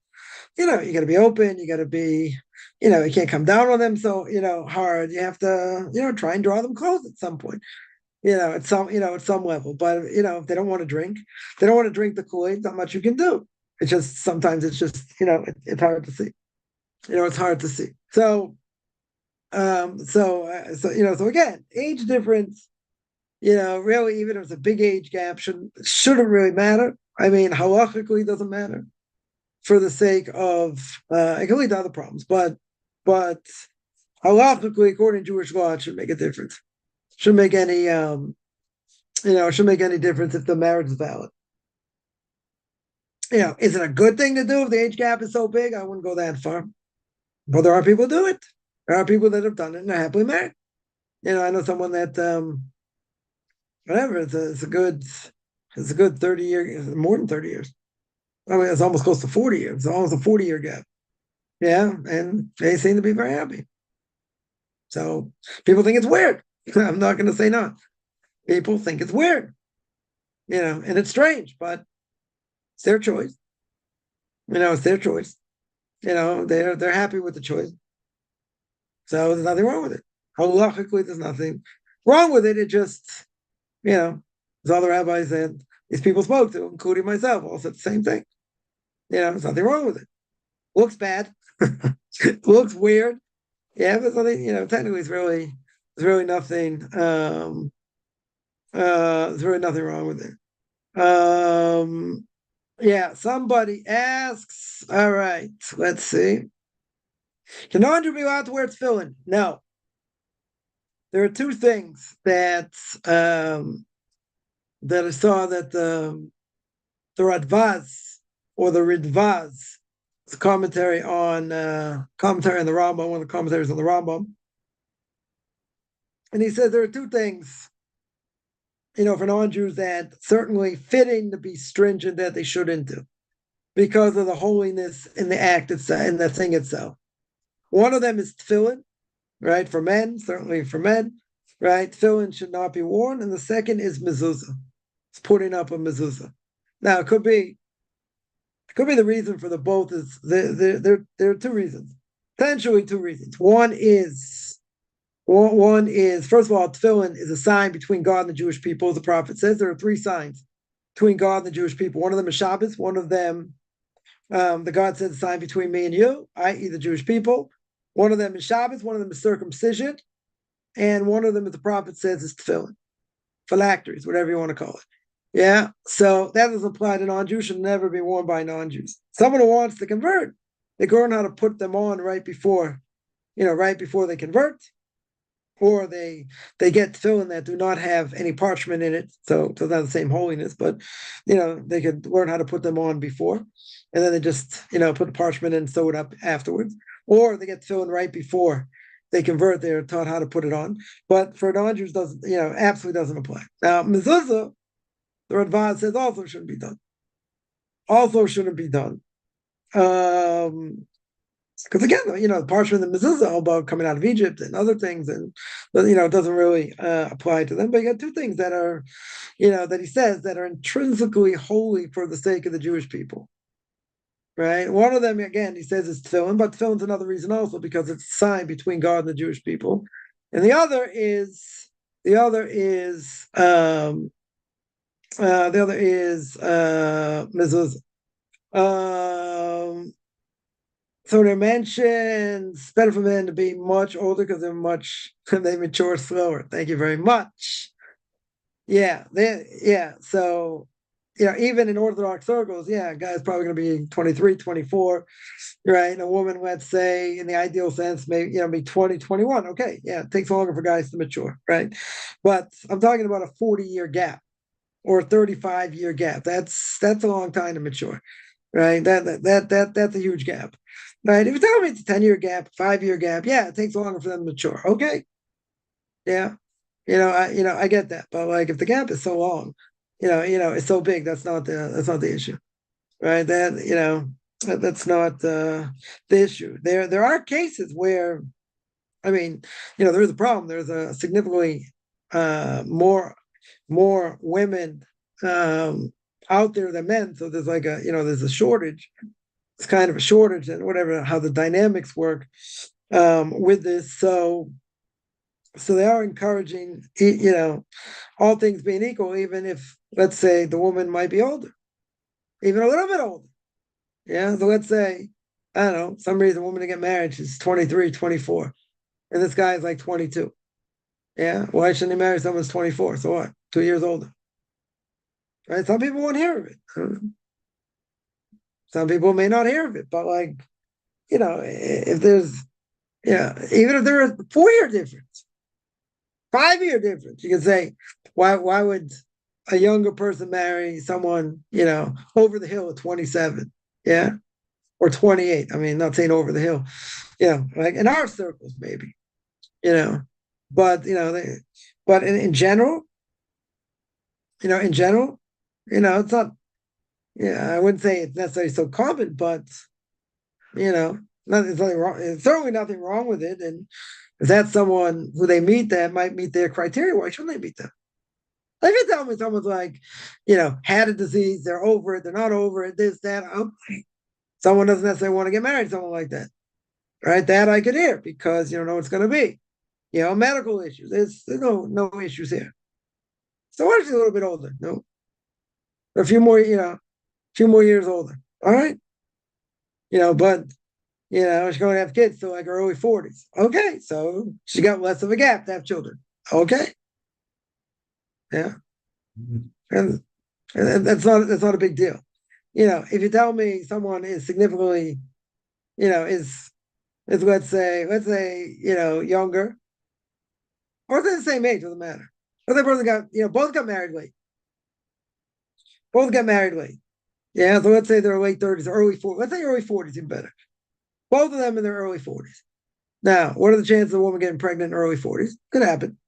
A: you got to be open. You got to be, you can't come down on them so, hard. You have to, try and draw them close at some point. At some level. But if they don't want to drink, the Kool-Aid, not much you can do. It's just sometimes it's just, it's hard to see. It's hard to see. So so again, age difference, really, even if it's a big age gap, shouldn't really matter. I mean, halachically doesn't matter for the sake of it can lead to other problems, but halachically, according to Jewish law, it should make a difference. Shouldn't make any shouldn't make any difference if the marriage is valid. Is it a good thing to do if the age gap is so big? I wouldn't go that far. But there are people who do it. There are people that have done it and are happily married. I know someone that whatever, it's a good 30 years, more than 30 years. I mean, it's almost close to 40 years. It's almost a 40-year gap. Yeah, and they seem to be very happy. So people think it's weird. I'm not going to say no. People think it's weird, and it's strange, but it's their choice. It's their choice. They're happy with the choice. So there's nothing wrong with it. Halachically, there's nothing wrong with it. It just, as all the rabbis that these people spoke to, including myself, all said the same thing. There's nothing wrong with it. Looks bad. Looks weird. Yeah, but something, technically it's really nothing. There's really nothing wrong with it. Yeah, somebody asks, all right, let's see. Can Andrew be allowed to wear tefillin? No. There are two things that I saw that the Radvaz or the Ridvaz, the commentary on the Rambam, one of the commentaries on the Rambam, and he says there are two things, for non-Jews that certainly fitting to be stringent that they shouldn't do because of the holiness in the act itself, in the thing itself. One of them is tefillin, right? For men, certainly for men, right? Tefillin should not be worn. And the second is mezuzah. It's putting up a mezuzah. Now, it could be the reason for the both is there are two reasons. Potentially two reasons. One is, first of all, tefillin is a sign between God and the Jewish people. As the prophet says, there are three signs between God and the Jewish people. One of them is Shabbos. One of them, the God says, a sign between me and you, i.e. the Jewish people. One of them is Shabbos, one of them is circumcision, and one of them, as the prophet says, is tefillin. phylacteries, whatever you want to call it. Yeah, so that doesn't apply to non-Jews, should never be worn by non-Jews. Someone who wants to convert, they learn how to put them on right before they convert, or they get tefillin that do not have any parchment in it, so it's not the same holiness, but they could learn how to put them on before, and then they just put the parchment in and sew it up afterwards, or they get tefillin right before they convert. They're taught how to put it on, but for non-Jews, doesn't absolutely doesn't apply. Now mezuzah, the Radvan says also shouldn't be done. Also shouldn't be done. Because again, the parchment and the mezuzah all about coming out of Egypt and other things, and it doesn't really apply to them. But you got two things that are, that he says that are intrinsically holy for the sake of the Jewish people. Right. One of them, again, he says is tefillin, but tefillin's another reason also because it's a sign between God and the Jewish people. And the other is mezuzah. So they mentioned it's better for men to be much older because they mature slower. Thank you very much. Yeah, So, even in Orthodox circles, a guy's probably going to be 23, 24, right? And a woman, let's say, in the ideal sense, maybe be 20, 21. Okay, it takes longer for guys to mature, right? But I'm talking about a 40-year gap or a 35-year gap. That's a long time to mature, right? That's a huge gap. Right. If you tell me it's a 10-year gap, 5-year gap, it takes longer for them to mature. Okay. Yeah. I get that. But like if the gap is so long, it's so big, that's not the issue. Right. That's not the issue. There are cases where, there is a problem. There's a significantly more women out there than men. So there's like there's a shortage. It's kind of a shortage and whatever, how the dynamics work with this. So they are encouraging, all things being equal, even if, let's say, the woman might be older, even a little bit older. Yeah. So let's say, I don't know, some reason a woman to get married, she's 23, 24, and this guy is like 22. Yeah. Why shouldn't he marry someone who's 24? So what? 2 years older. Right. Some people won't hear of it. Some people may not hear of it, but if there's, even if there is 4-year difference, 5-year difference, you can say, why would a younger person marry someone, over the hill at 27, or 28? I mean, not saying over the hill, like in our circles, maybe, but but in general, it's not. I wouldn't say it's necessarily so common, but there's nothing wrong. There's certainly nothing wrong with it. And if that's someone who they meet that might meet their criteria, why shouldn't they meet them? Like if you tell me someone's like, had a disease, they're over it, they're not over it, this, that. Someone doesn't necessarily want to get married to someone like that. Right? That I could hear because you don't know what's going to be. Medical issues. There's no issues here. So why is she a little bit older? No. A few more, few more years older. All right. But she's going to have kids till like her early 40s. Okay. So she got less of a gap to have children. Okay. Yeah. And that's not a big deal. If you tell me someone is significantly, is let's say, younger, or they're the same age, doesn't matter. But they both got married late. Both got married late. Yeah, so let's say they're late 30s, early 40s. Let's say early 40s, even better. Both of them in their early 40s. Now, what are the chances of a woman getting pregnant in early 40s? Could happen.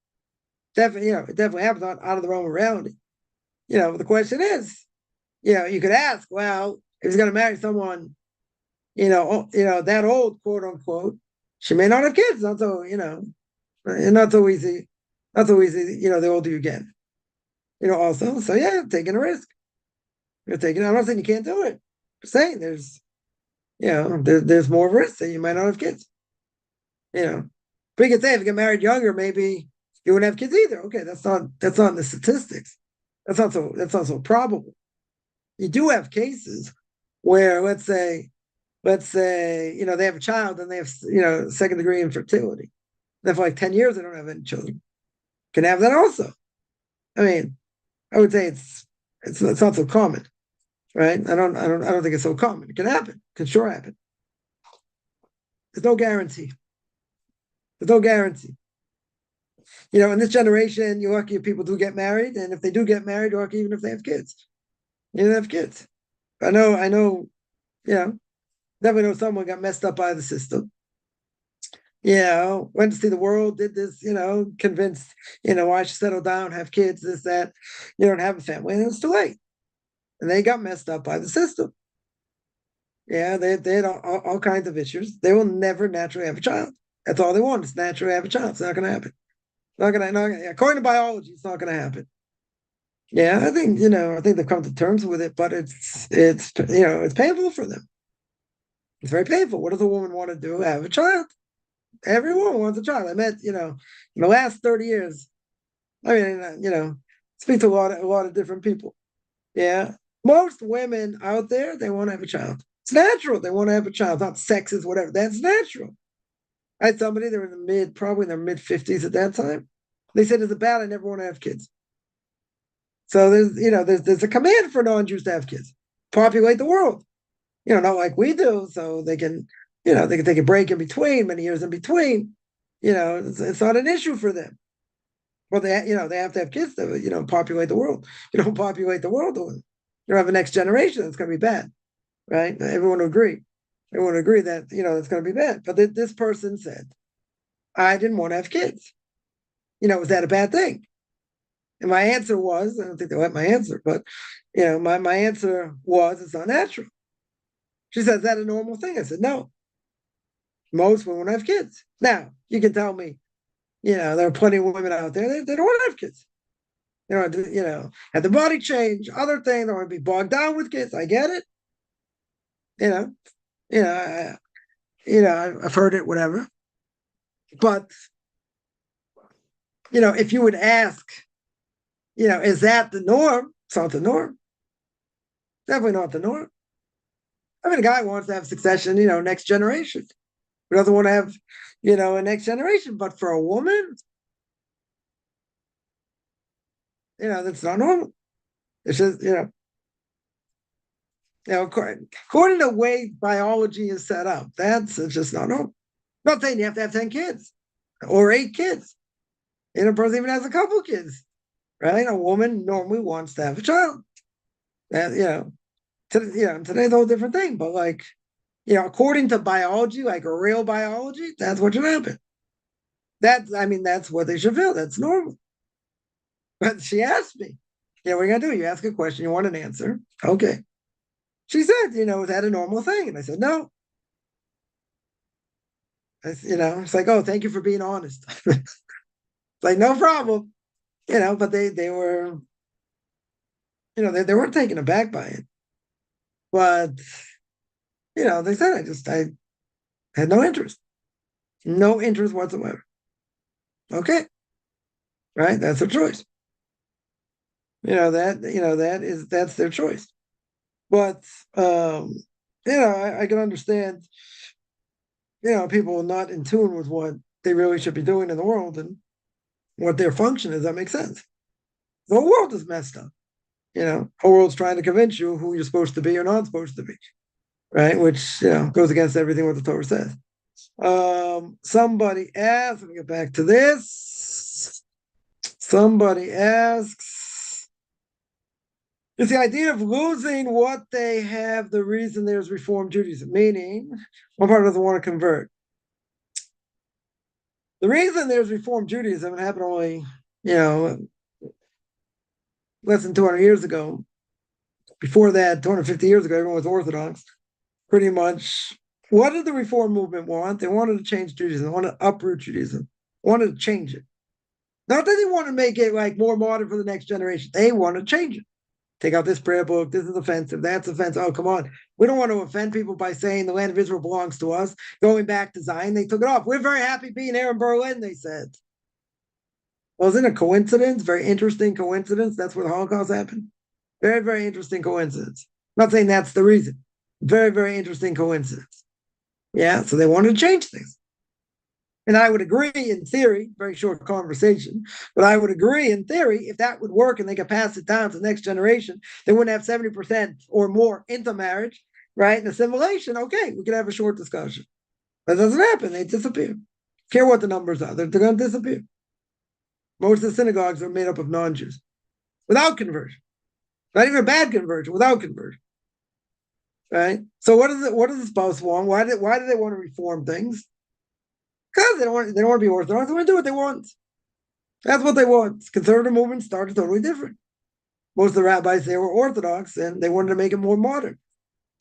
A: Definitely, it definitely happens out of the realm of reality. The question is, you could ask, well, if he's going to marry someone, that old, quote unquote, she may not have kids. Not so, not so easy. Not so easy, the older you get. Also, so taking a risk. I'm not saying you can't do it. I'm saying there's more risk that you might not have kids. But you can say if you get married younger, maybe you wouldn't have kids either. Okay, that's not in the statistics. That's not so probable. You do have cases where let's say, they have a child and they have, second degree infertility. Then for like 10 years they don't have any children. Can have that also. I mean, I would say it's not so common, right? I don't think it's so common. It can happen. It can sure happen. There's no guarantee. There's no guarantee. In this generation, you're lucky if people do get married, and if they do get married, you're lucky even if they have kids. You don't have kids. I know, definitely know someone got messed up by the system. Went to see the world, did this, convinced, I should settle down, have kids, this, that, don't have a family, and it's too late. And they got messed up by the system. Yeah, they had all kinds of issues. They will never naturally have a child. That's all they want is naturally have a child. It's not going to happen. According to biology, it's not going to happen. Yeah, I think they've come to terms with it, but it's painful for them. It's very painful. What does a woman want to do? Have a child. Every woman wants a child. I met, in the last 30 years, I mean, speak to a lot of different people. Yeah. Most women out there, they want to have a child. It's natural. They want to have a child, not sexist, whatever. That's natural. I had somebody, they were probably in their mid-50s at that time. They said, "Is it bad? I never want to have kids." So there's a command for non-Jews to have kids, populate the world. Not like we do, so they can, they can take a break in between, many years in between. It's not an issue for them. Well, they have to have kids to, populate the world. You don't populate the world, you don't have a next generation. That's going to be bad, right? Everyone will agree. Everyone will agree that it's going to be bad. But this person said, "I didn't want to have kids." Was that a bad thing? And my answer was, I don't think they let my answer, but my answer was, it's not natural. She said, "Is that a normal thing?" I said, "No. Most women have kids." Now, you can tell me, there are plenty of women out there, they don't want to have kids. They don't want to, have the body change, other things, they want to be bogged down with kids. I get it. You know, you know, I, I've heard it, whatever. But, if you would ask, is that the norm? It's not the norm. Definitely not the norm. I mean, a guy wants to have succession, next generation. He doesn't want to have, a next generation. But for a woman, that's not normal. It's just, according to the way biology is set up, that's just not normal. I'm not saying you have to have 10 kids or 8 kids. A person even has a couple kids, right? A woman normally wants to have a child. That, today's a whole different thing. But according to biology, like a real biology, that's what should happen. That's what they should feel. That's normal. But she asked me, what are you going to do? You ask a question, you want an answer. Okay. She said, is that a normal thing? And I said, no. It's like, oh, thank you for being honest. Like, no problem. But they were, they weren't taken aback by it. But, they said, I had no interest. No interest whatsoever. Okay. Right? That's their choice. That's their choice. But I can understand, people not in tune with what they really should be doing in the world and what their function is. That makes sense. The whole world is messed up. The whole world's trying to convince you who you're supposed to be or not supposed to be, right? Which goes against everything what the Torah says. Somebody asked, let me get back to this. Somebody asks, is the idea of losing what they have the reason there's Reform Judaism? Meaning, one part doesn't want to convert. The reason there's Reform Judaism, it happened only, less than 200 years ago. Before that, 250 years ago, everyone was Orthodox. Pretty much, what did the Reform movement want? They wanted to change Judaism. They wanted to uproot Judaism. They wanted to change it. Not that they want to make it like more modern for the next generation. They want to change it. Take out this prayer book. This is offensive. That's offensive. Oh, come on. We don't want to offend people by saying the land of Israel belongs to us. Going back to Zion, they took it off. We're very happy being here in Berlin, they said. Wasn't it a coincidence? Very interesting coincidence. That's where the Holocaust happened. Very, very interesting coincidence. I'm not saying that's the reason. Very, very interesting coincidence. Yeah, so they wanted to change things. And I would agree in theory, very short conversation, but I would agree in theory, if that would work and they could pass it down to the next generation, they wouldn't have 70% or more into marriage, right? And assimilation, okay, we could have a short discussion. That doesn't happen. They disappear. Care what the numbers are, they're going to disappear. Most of the synagogues are made up of non-Jews without conversion. Not even a bad conversion, without conversion. Right? So what does the spouse want? Why do they want to reform things? Because they don't want to be Orthodox. They want to do what they want. That's what they want. Conservative movement started totally different. Most of the rabbis there were Orthodox, and they wanted to make it more modern,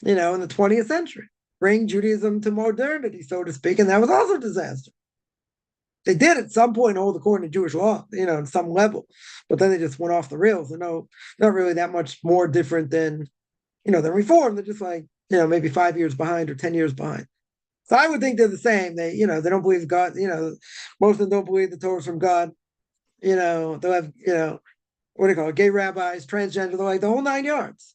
A: in the 20th century. Bring Judaism to modernity, so to speak, and that was also a disaster. They did at some point hold according to Jewish law, on some level, but then they just went off the rails. Not really that much more different than Reform. They're just like, maybe 5 years behind or 10 years behind. So I would think they're the same. They don't believe God. Most of them don't believe the Torah is from God. They'll have, what do you call it? Gay rabbis, transgender, they're like the whole 9 yards.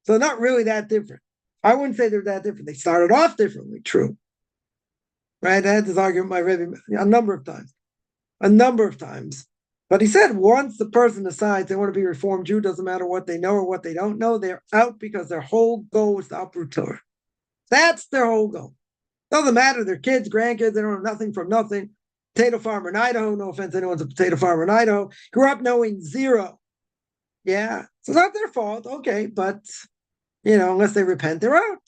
A: So not really that different. I wouldn't say they're that different. They started off differently, true. Right? I had this argument with my Rabbi a number of times. But he said once the person decides they want to be Reformed Jew, doesn't matter what they know or what they don't know, they're out because their whole goal is to uproot Torah. That's their whole goal. Doesn't matter, their kids, grandkids, they don't know nothing from nothing. Potato farmer in Idaho, no offense, anyone's a potato farmer in Idaho, grew up knowing zero. Yeah, so it's not their fault, okay, but, unless they repent, they're out.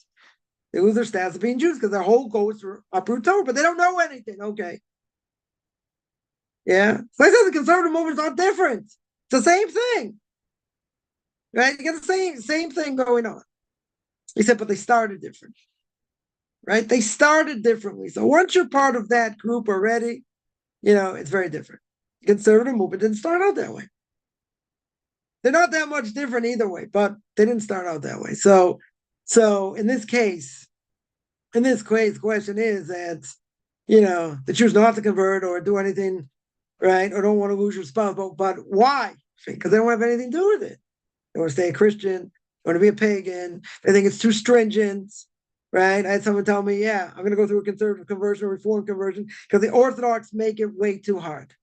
A: They lose their status of being Jews because their whole goal is to uproot Torah, but they don't know anything, okay. Yeah, so I said the conservative movement's not different. It's the same thing, right? You get the same thing going on. He said, but they started different, right? They started differently. So once you're part of that group already, it's very different. The conservative movement didn't start out that way. They're not that much different either way, but they didn't start out that way. So in this case, the question is that, they choose not to convert or do anything, right? Or don't want to lose your spouse. But why? Because they don't have anything to do with it. They want to stay a Christian, they want to be a pagan, they think it's too stringent, right? I had someone tell me, yeah, I'm going to go through a conservative conversion or reform conversion because the Orthodox make it way too hard.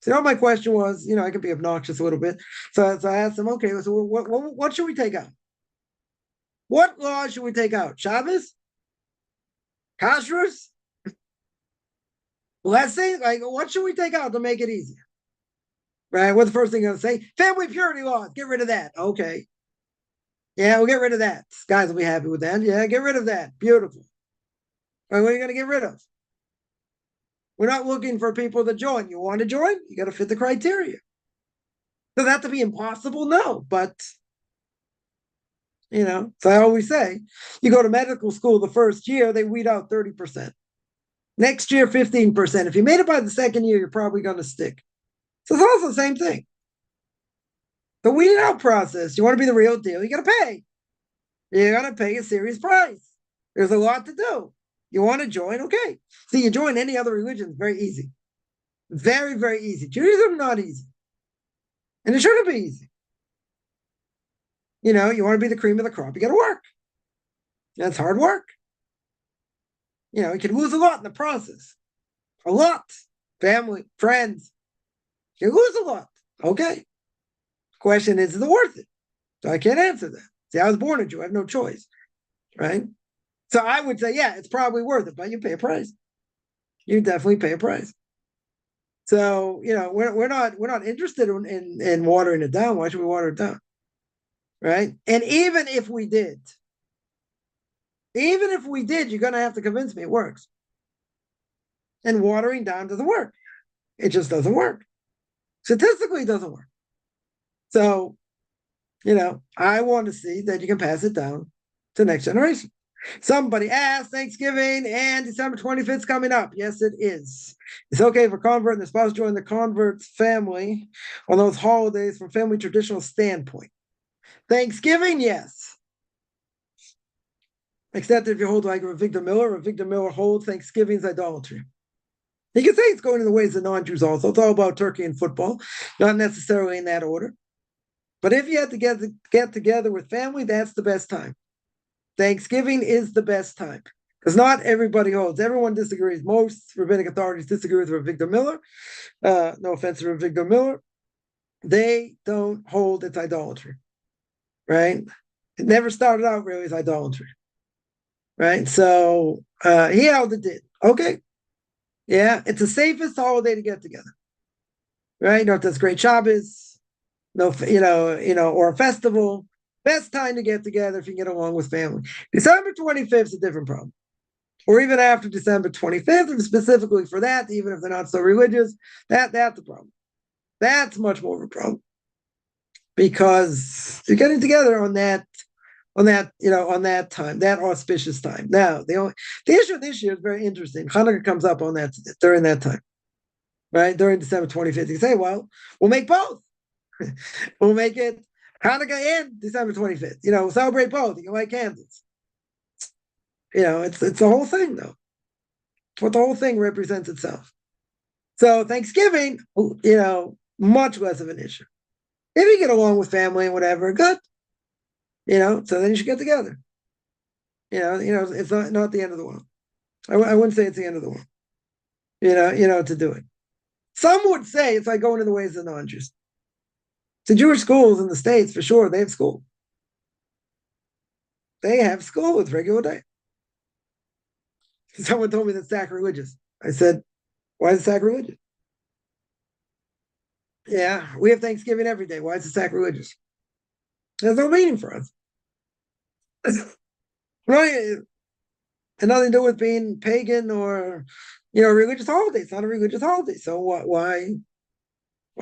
A: So my question was, I could be obnoxious a little bit. So I asked them, okay, so what should we take out? What laws should we take out? Shabbos? Kashrus? Blessing? Like, what should we take out to make it easier? Right? What's the first thing I'm going to say? Family purity laws. Get rid of that. Okay. Yeah, we'll get rid of that. Guys will be happy with that. Yeah, get rid of that. Beautiful. All right, what are you going to get rid of? We're not looking for people to join. You want to join? You got to fit the criteria. Does that have to be impossible? No, but so I always say, you go to medical school the first year, they weed out 30%. Next year, 15%. If you made it by the second year, you're probably going to stick. So it's also the same thing. The weeding out process, you want to be the real deal, you got to pay. You got to pay a serious price. There's a lot to do. You want to join? Okay. See, you join any other religion, it's very easy. Very, very easy. Judaism, not easy. And it shouldn't be easy. You want to be the cream of the crop, you got to work. That's hard work. You can lose a lot in the process. A lot. Family, friends. You lose a lot. Okay. Question is it worth it? So I can't answer that. See, I was born a Jew. I have no choice. Right? So I would say, yeah, it's probably worth it, but you pay a price. You definitely pay a price. So, we're not interested in watering it down. Why should we water it down? Right? And even if we did, you're going to have to convince me it works. And watering down doesn't work. It just doesn't work. Statistically, it doesn't work. So, I want to see that you can pass it down to the next generation. Somebody asked, Thanksgiving and December 25th is coming up. Yes, it is. It's okay for convert and the spouse join the convert's family on those holidays from family traditional standpoint. Thanksgiving, yes. Except if you hold like Victor Miller holds Thanksgiving's idolatry. You can say it's going in the ways of non-Jews also. It's all about turkey and football, not necessarily in that order. But if you have to get together with family, that's the best time. Thanksgiving is the best time Because not everybody holds. Everyone disagrees. Most rabbinic authorities disagree with Victor Miller. No offense to Victor Miller. They don't hold it's idolatry, right? It never started out really as idolatry, right? So he held it did. Okay. Yeah, it's the safest holiday to get together, right? You know, if there's great Shabbos, no, or a festival, best time to get together if you can get along with family. December 25th is a different problem. Or even after December 25th, and specifically for that, even if they're not so religious, that's the problem. That's much more of a problem. Because you're getting together on that time, that auspicious time. Now, the issue this year is very interesting. Hanukkah comes up on that during that time, right? During December 25th. You say, well, we'll make both. We'll make it Hanukkah and December 25th. We'll celebrate both. You can light candles. It's the whole thing, though. It's what the whole thing represents itself. So Thanksgiving, much less of an issue. If you get along with family and whatever, good. So then you should get together. It's not the end of the world. I wouldn't say it's the end of the world. To do it. Some would say it's like going in the ways of the non-Jews. The Jewish schools in the States, for sure, they have school. They have school with regular day. Someone told me that's sacrilegious. I said, why is it sacrilegious? Yeah, we have Thanksgiving every day. Why is it sacrilegious? There's no meaning for us. Right? And nothing to do with being pagan or, religious holiday. It's not a religious holiday. So why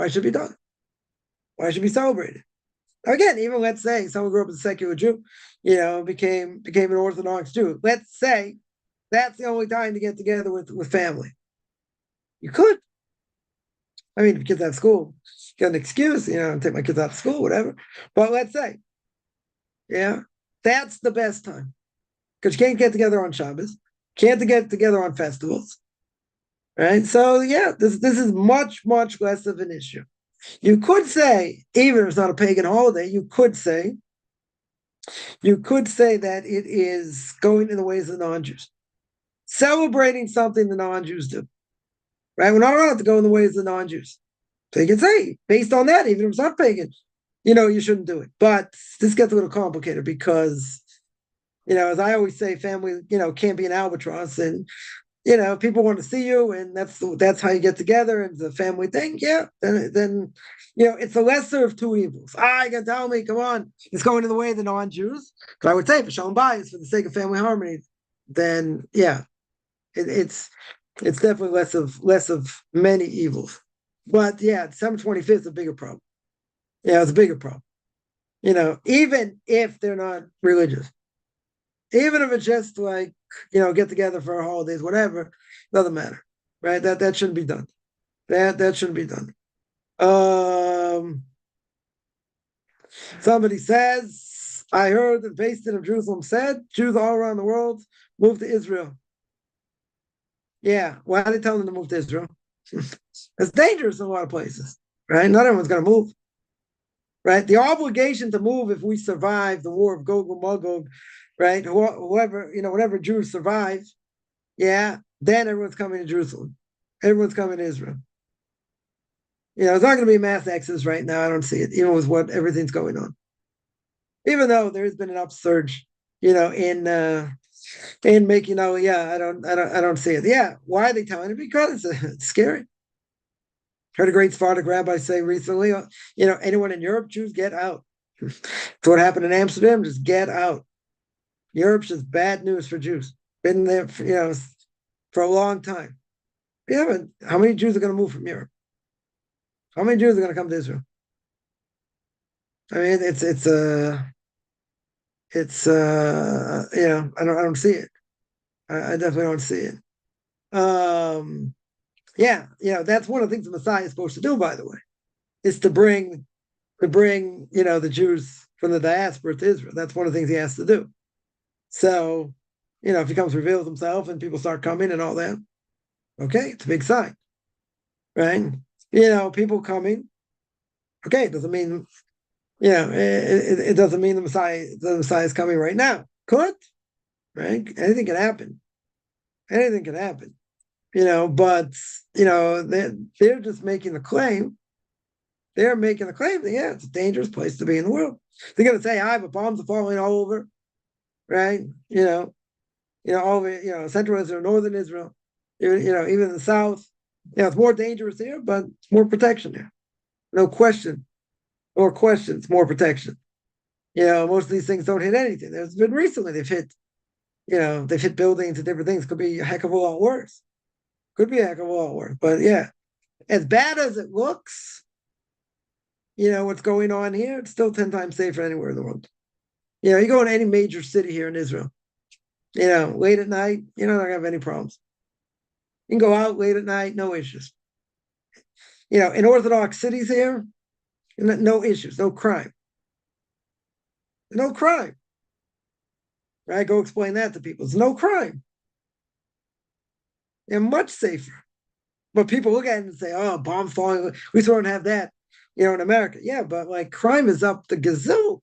A: should it be done? Why should it be celebrated? Again, even let's say someone grew up as a secular Jew, became an Orthodox Jew. Let's say that's the only time to get together with family. You could. I mean, if kids have school, got an excuse, take my kids out of school, whatever. But let's say, that's the best time. Because you can't get together on Shabbos, can't get together on festivals. Right? So this is much, much less of an issue. You could say, even if it's not a pagan holiday, you could say that it is going in the ways of the non-Jews. Celebrating something the non-Jews do. Right? We're not allowed to go in the ways of the non-Jews. So you can say, based on that, even if it's not pagan, you shouldn't do it. But this gets a little complicated because, as I always say, family, can't be an albatross. And, people want to see you, and that's how you get together, and it's a family thing. Yeah, then it's the lesser of two evils. You can tell me, come on, it's going in the way of the non-Jews. But I would say, for shalom bayis, for the sake of family harmony, then it's definitely less of many evils. But December 25th is a bigger problem. It's a bigger problem. Even if they're not religious, even if it's just like, get together for holidays, whatever, doesn't matter, right? That shouldn't be done. That shouldn't be done. Somebody says, I heard that the Beis Din of Jerusalem said Jews all around the world move to Israel. Yeah, why are they telling them to move to Israel? It's dangerous in a lot of places, right? Not everyone's going to move, right? The obligation to move if we survive the war of Gog and Magog, right? Whoever, whatever Jews survive, then everyone's coming to Jerusalem. Everyone's coming to Israel. It's not going to be a mass exodus right now. I don't see it, even with what everything's going on. Even though there's been an upsurge, in making, I don't see it. Yeah, why are they telling it? Because it's scary. Heard a great Sephardic rabbi say recently, anyone in Europe, Jews, get out. It's what happened in Amsterdam, just get out. Europe's just bad news for Jews. Been there, for a long time. But how many Jews are going to move from Europe? How many Jews are going to come to Israel? I mean, I don't see it. I definitely don't see it. That's one of the things the Messiah is supposed to do, by the way, is to bring the Jews from the diaspora to Israel. That's one of the things he has to do. So, if he comes, reveals himself, and people start coming and all that, okay, it's a big sign, right? People coming, okay, it doesn't mean, it doesn't mean the Messiah is coming right now. Could, right? Anything can happen. Anything can happen, but they're just making the claim. They're making the claim that yeah, it's a dangerous place to be in the world. They're gonna say, "I but bombs are falling all over," right? All over, Central Israel, Northern Israel, even in the South. It's more dangerous here, but it's more protection there. No question. More questions, more protection. Most of these things don't hit anything. There's been recently they've hit buildings and different things. Could be a heck of a lot worse. Could be a heck of a lot worse. But yeah, as bad as it looks, what's going on here, it's still 10 times safer anywhere in the world. You go in any major city here in Israel, late at night, you're not going to have any problems. You can go out late at night, no issues. In Orthodox cities here, no issues, no crime. No crime. Right? Go explain that to people. There's no crime. And much safer. But people look at it and say, oh, bombs falling. We don't have that, in America. Yeah, but like crime is up the gazoo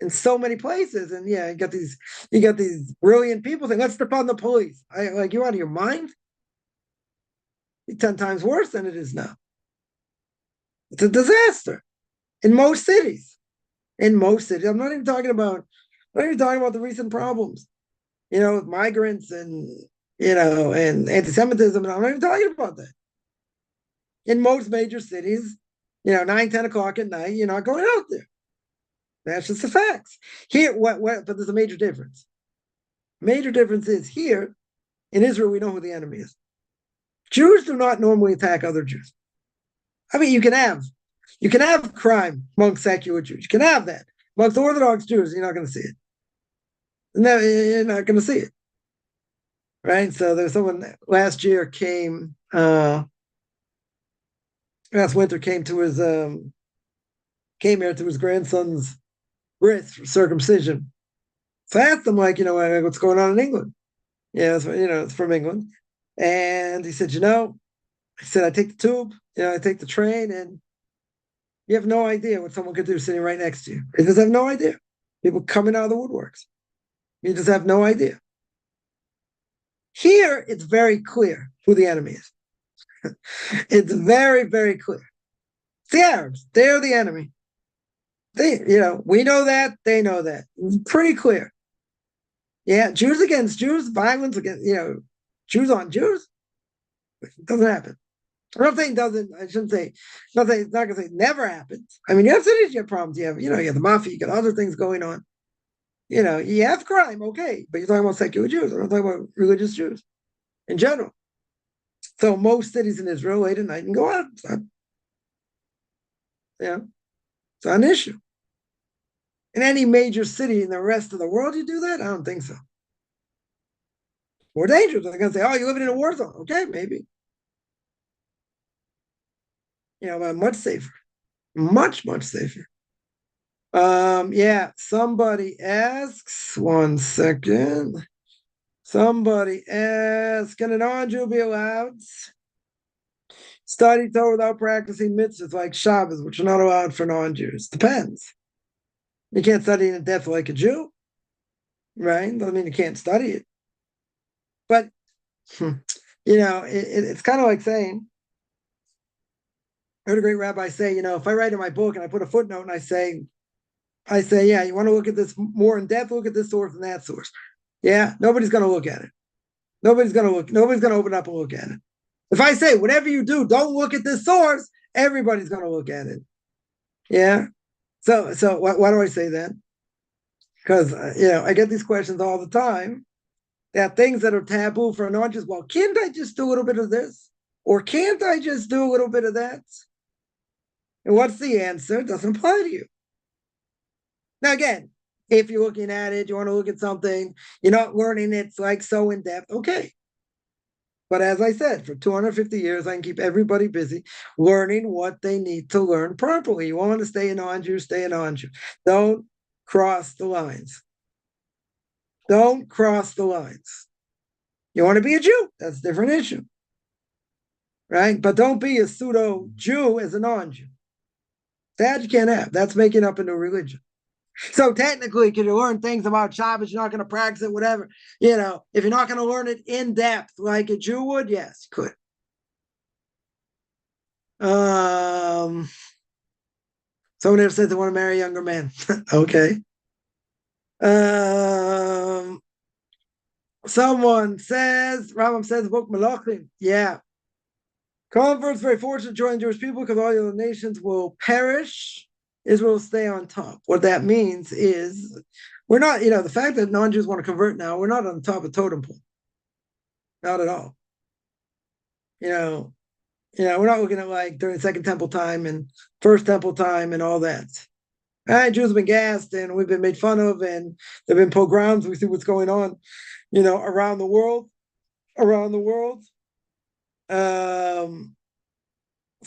A: in so many places. And yeah, you got these brilliant people saying, let's defund the police. You out of your mind? It's 10 times worse than it is now. It's a disaster in most cities. In most cities. I'm not even talking about the recent problems, with migrants and and anti-Semitism. And I'm not even talking about that. In most major cities, 9, 10 o'clock at night, you're not going out there. That's just the facts. Here, but there's a major difference. Major difference is here in Israel, we know who the enemy is. Jews do not normally attack other Jews. I mean, you can have crime among secular Jews. You can have that. Amongst Orthodox Jews, you're not going to see it. No, you're not going to see it. Right? So there's someone last winter came to came here to his grandson's bris for circumcision. So I asked him, what's going on in England? Yeah, it's from England. And he said, I said, I take the tube, I take the train, and you have no idea what someone could do sitting right next to you. You just have no idea. People coming out of the woodworks. You just have no idea. Here, it's very clear who the enemy is. It's very, very clear. It's the Arabs. They're the enemy. We know that. They know that. It's pretty clear. Yeah, Jews against Jews, violence against, Jews on Jews. It doesn't happen. I'm not saying doesn't. I shouldn't say. Not saying it's not going to say never happens. I mean, you have cities, you have problems. You have the mafia. You got other things going on. You have crime, okay, but you're talking about secular Jews. I'm not talking about religious Jews in general. So most cities in Israel late at night can go out. It's not an issue. In any major city in the rest of the world, you do that? I don't think so. More dangerous. They're going to say, oh, you're living in a war zone. Okay, maybe. But much safer. Much, much safer. Somebody asks, one second. Somebody asks, can a non-Jew be allowed study Torah without practicing mitzvahs like Shabbos, which are not allowed for non-Jews? Depends. You can't study in depth like a Jew, right? Doesn't mean you can't study it. But, it's kind of like saying, I heard a great rabbi say, if I write in my book and I put a footnote and I say, yeah, you want to look at this more in depth, look at this source and that source. Yeah, nobody's going to look at it. Nobody's going to open up and look at it. If I say, whatever you do, don't look at this source, everybody's going to look at it. Yeah. So why do I say that? Because, I get these questions all the time. There are things that are taboo for non-Jews. Well, can't I just do a little bit of this? Or can't I just do a little bit of that? And what's the answer? It doesn't apply to you. Now, again, if you're looking at it, you want to look at something, you're not learning it's like so in depth, okay. But as I said, for 250 years, I can keep everybody busy learning what they need to learn properly. You want to stay a non-Jew, stay a non-Jew. Don't cross the lines. Don't cross the lines. You want to be a Jew, that's a different issue. Right? But don't be a pseudo-Jew as a non-Jew. That you can't have. That's making up a new religion. So technically, can you learn things about Shabbos? You're not going to practice it, whatever. If you're not going to learn it in depth like a Jew would, yes, you could. Someone else said they want to marry a younger man. Okay. Um, Someone says, Rambam says, book Malachim. Yeah. Converts very fortunate to join Jewish people because all the other nations will perish. Israel will stay on top. What that means is we're not, the fact that non-Jews want to convert now, we're not on the top of totem pole. Not at all. We're not looking at like during Second Temple time and First Temple time and all that. Right? Jews have been gassed and we've been made fun of and there have been pogroms. We see what's going on, around the world. Around the world. So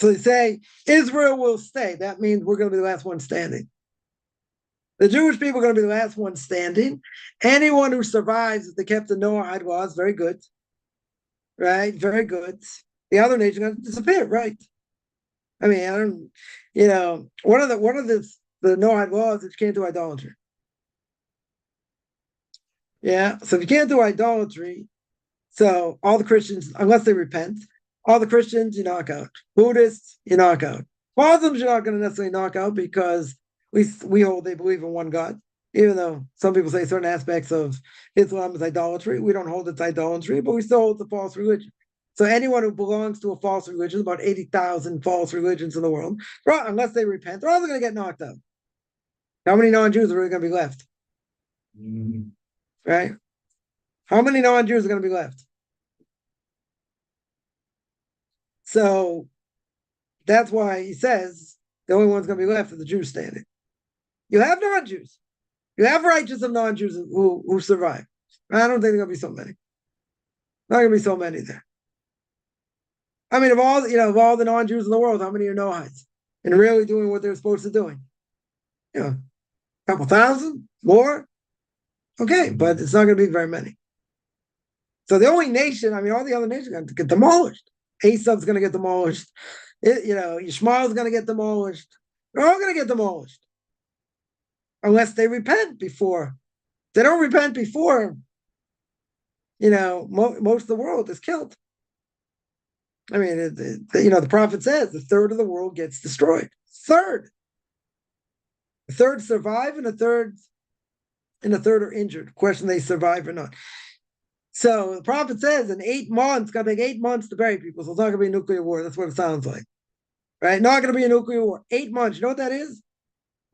A: they say Israel will stay. That means we're going to be the last one standing. The Jewish people are going to be the last one standing. Anyone who survives, if they kept the Noahide laws, very good. Right? Very good. The other nations are going to disappear, right? I mean, I don't, one of the Noahide laws is you can't do idolatry. Yeah. So if you can't do idolatry, so all the Christians, unless they repent, all the Christians you knock out. Buddhists, you knock out. Muslims, you're not going to necessarily knock out because we hold they believe in one God. Even though some people say certain aspects of Islam is idolatry, we don't hold it's idolatry, but we still hold the false religion. So anyone who belongs to a false religion, about 80,000 false religions in the world, unless they repent, they're all going to get knocked out. How many non-Jews are really going to be left? Mm-hmm. Right? How many non-Jews are going to be left? So that's why he says the only one's going to be left are the Jews standing. You have non-Jews. You have righteous of non-Jews who survive. I don't think there are going to be so many. Not going to be so many there. I mean, of all the non-Jews in the world, how many are Noahides and really doing what they're supposed to doing? A couple thousand more. Okay, but it's not going to be very many. So the only nation, all the other nations are going to get demolished. Esau's going to get demolished. Yishmael's going to get demolished. They're all going to get demolished. Unless they repent before. If they don't repent before, most of the world is killed. I mean, the prophet says the third of the world gets destroyed. Third. A third survive and a third are injured. Question they survive or not. So the prophet says in 8 months, it's going to take 8 months to bury people. So it's not going to be a nuclear war. That's what it sounds like. Right? Not going to be a nuclear war. 8 months. You know what that is?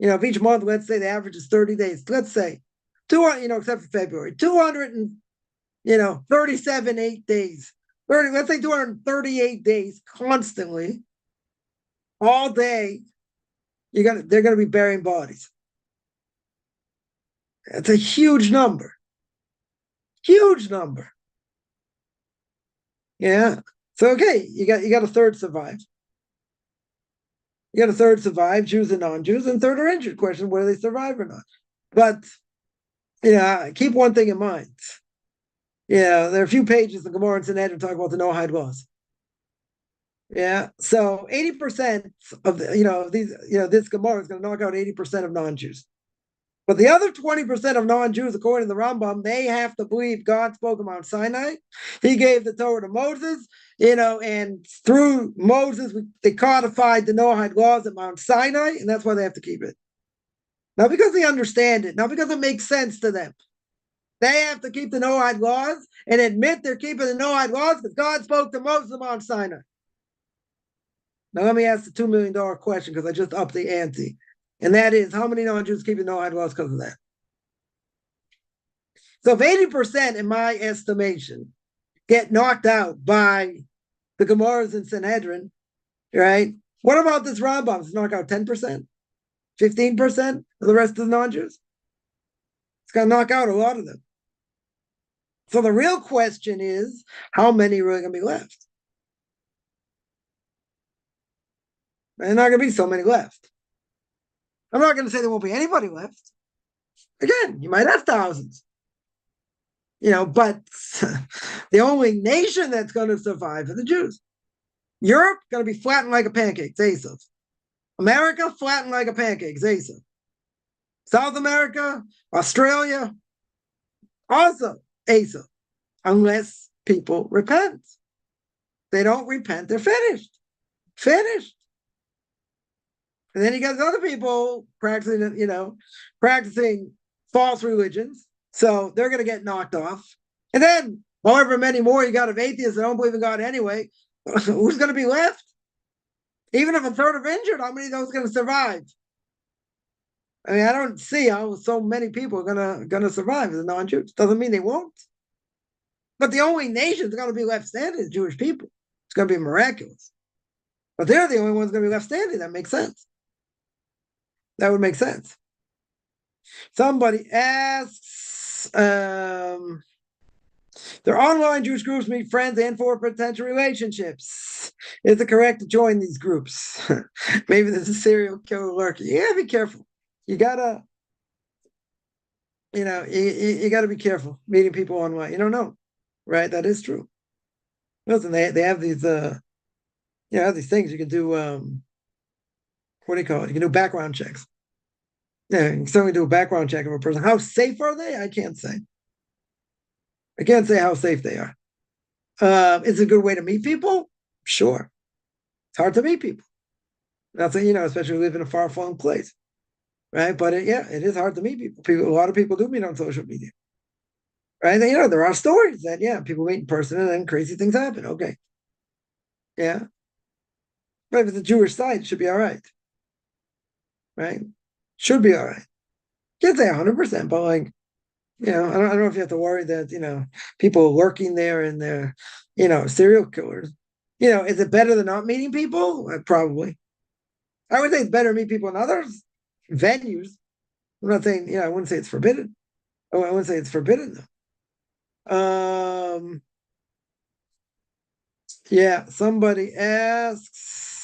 A: If each month, let's say the average is 30 days. Let's say 200, except for February, 237 8 days. Let's say 238 days constantly, all day. They're going to be burying bodies. It's a huge number. Huge number. Yeah. So okay, you got a third survive. You got a third survive, Jews and non-Jews, and third are injured. Question whether they survive or not. But keep one thing in mind. There are a few pages in Gemara and Sanhedrin talk about the Noahide laws. Yeah. So 80% of this Gemara is going to knock out 80% of non-Jews. But the other 20% of non-Jews, according to the Rambam, they have to believe God spoke on Mount Sinai. He gave the Torah to Moses, and through Moses, they codified the Noahide laws at Mount Sinai, and that's why they have to keep it. Not because they understand it, not because it makes sense to them. They have to keep the Noahide laws and admit they're keeping the Noahide laws because God spoke to Moses on Mount Sinai. Now let me ask the $2 million question because I just upped the ante. And that is, how many non-Jews keep the Noahide laws because of that? So if 80%, in my estimation, get knocked out by the Gemaras and Sanhedrin, right? What about this Rambam? Does it knock out 10%? 15% of the rest of the non-Jews? It's going to knock out a lot of them. So the real question is, how many are really going to be left? There's not going to be so many left. I'm not going to say there won't be anybody left. Again, you might have thousands. But the only nation that's going to survive are the Jews. Europe going to be flattened like a pancake, Esau. America flattened like a pancake, Esau. South America, Australia, also Asia, unless people repent. They don't repent, they're finished. Finished. And then you got other people practicing, practicing false religions. So they're going to get knocked off. And then, however many more you got of atheists that don't believe in God anyway, who's going to be left? Even if a third are injured, how many of those are going to survive? I mean, I don't see how so many people are gonna survive as non-Jews. Doesn't mean they won't. But the only nation that's going to be left standing is Jewish people. It's going to be miraculous. But they're the only ones going to be left standing. That makes sense. That would make sense. Somebody asks, their online Jewish groups meet friends and for potential relationships. Is it correct to join these groups? Maybe there's a serial killer lurking. Yeah, be careful. You gotta, you gotta be careful meeting people online. You don't know, right? That is true. Listen, they have these, have these things you can do. What do you call it? You can do background checks. Yeah, you can certainly do a background check of a person. How safe are they? I can't say. I can't say how safe they are. Is it a good way to meet people? Sure. It's hard to meet people. That's especially live in a far-flung place, right? But it is hard to meet people. A lot of people do meet on social media, right? And, there are stories that people meet in person and then crazy things happen. Okay, yeah. But if it's a Jewish site, it should be all right, right? Should be all right. Can't say 100%, but I don't know if you have to worry that, people lurking there and they're, serial killers. Is it better than not meeting people? Probably. I would say it's better to meet people in other venues. I'm not saying, I wouldn't say it's forbidden. I wouldn't say it's forbidden though. Somebody asks,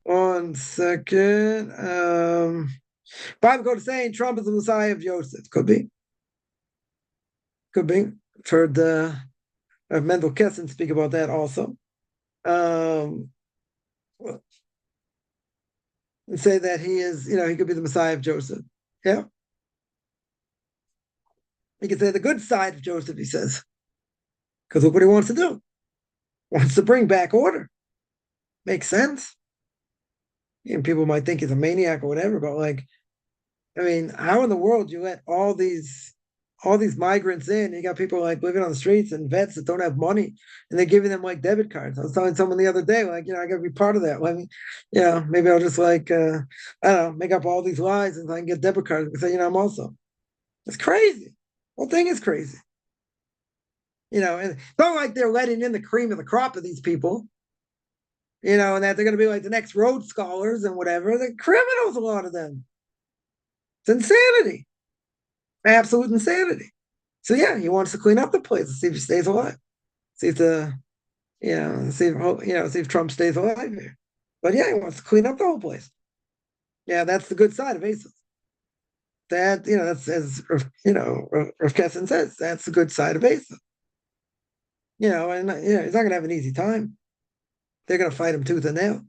A: 1 second. Bible code is saying Trump is the Messiah of Joseph. Could be. Could be. I've heard Mendel Kessin speak about that also. And say that he is, he could be the Messiah of Joseph. Yeah. He could say the good side of Joseph, he says. Because look what he wants to do. Wants to bring back order. Makes sense. And people might think he's a maniac or whatever, but how in the world do you let all these migrants in? You got people living on the streets and vets that don't have money, and they're giving them debit cards. I was telling someone the other day, I got to be part of that. Maybe I'll just I don't know, make up all these lies and I can get debit cards and say, I'm also. It's crazy. The whole thing is crazy. And it's not like they're letting in the cream of the crop of these people. And that they're going to be the next Rhodes Scholars and whatever. They're criminals, a lot of them. It's insanity. Absolute insanity. So he wants to clean up the place and see if he stays alive. See if see if Trump stays alive here. But he wants to clean up the whole place. Yeah, that's the good side of Asa. That that's as Rav Kessin says, that's the good side of Asa. And he's not gonna have an easy time. They're gonna fight him tooth and nail.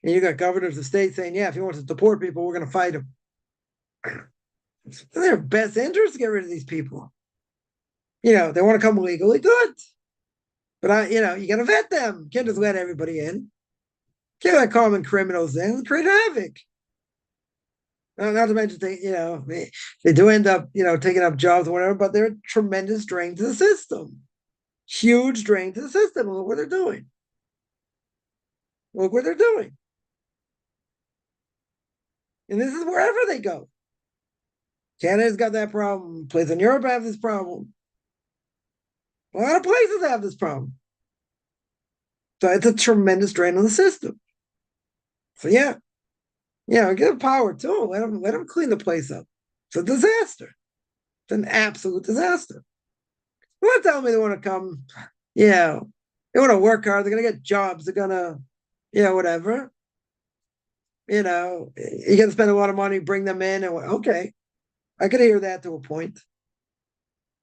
A: And you got governors of state saying, if he wants to deport people, we're gonna fight him. It's in their best interest to get rid of these people. They want to come legally, good. But you got to vet them. You can't just let everybody in. Can't let common criminals in. Create havoc. Not to mention they do end up taking up jobs or whatever, but they're a tremendous drain to the system. Huge drain to the system. Look what they're doing. Look what they're doing. And this is wherever they go. Canada's got that problem. Places in Europe have this problem. A lot of places have this problem. So it's a tremendous drain on the system. So give power to them. Let them clean the place up. It's a disaster. It's an absolute disaster. They want to tell me they want to come. They want to work hard. They're going to get jobs. They're going to, whatever. You're going to spend a lot of money, bring them in. And okay, I could hear that to a point.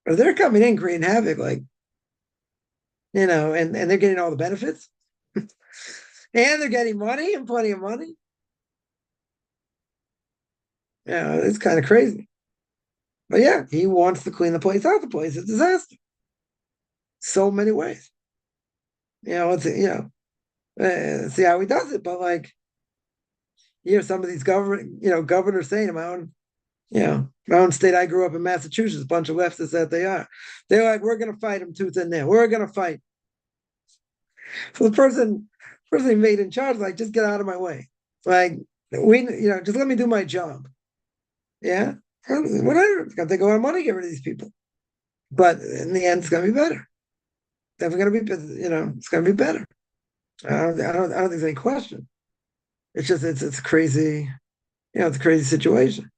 A: But they're coming in, creating havoc, and they're getting all the benefits. And they're getting money and plenty of money. Yeah, it's kind of crazy. But yeah, he wants to clean the place out. The place is a disaster. So many ways. See how he does it. But like, some of these governors saying my own state. I grew up in Massachusetts. A bunch of leftists that they are. They're like, we're going to fight him tooth and nail. We're going to fight. So the person he made in charge, like, just get out of my way. Like, just let me do my job. Yeah, whatever. It's going to take a lot of money to get rid of these people, but in the end, it's going to be better. Definitely going to be, it's going to be better. I don't think there's any question. It's just it's crazy. It's a crazy situation.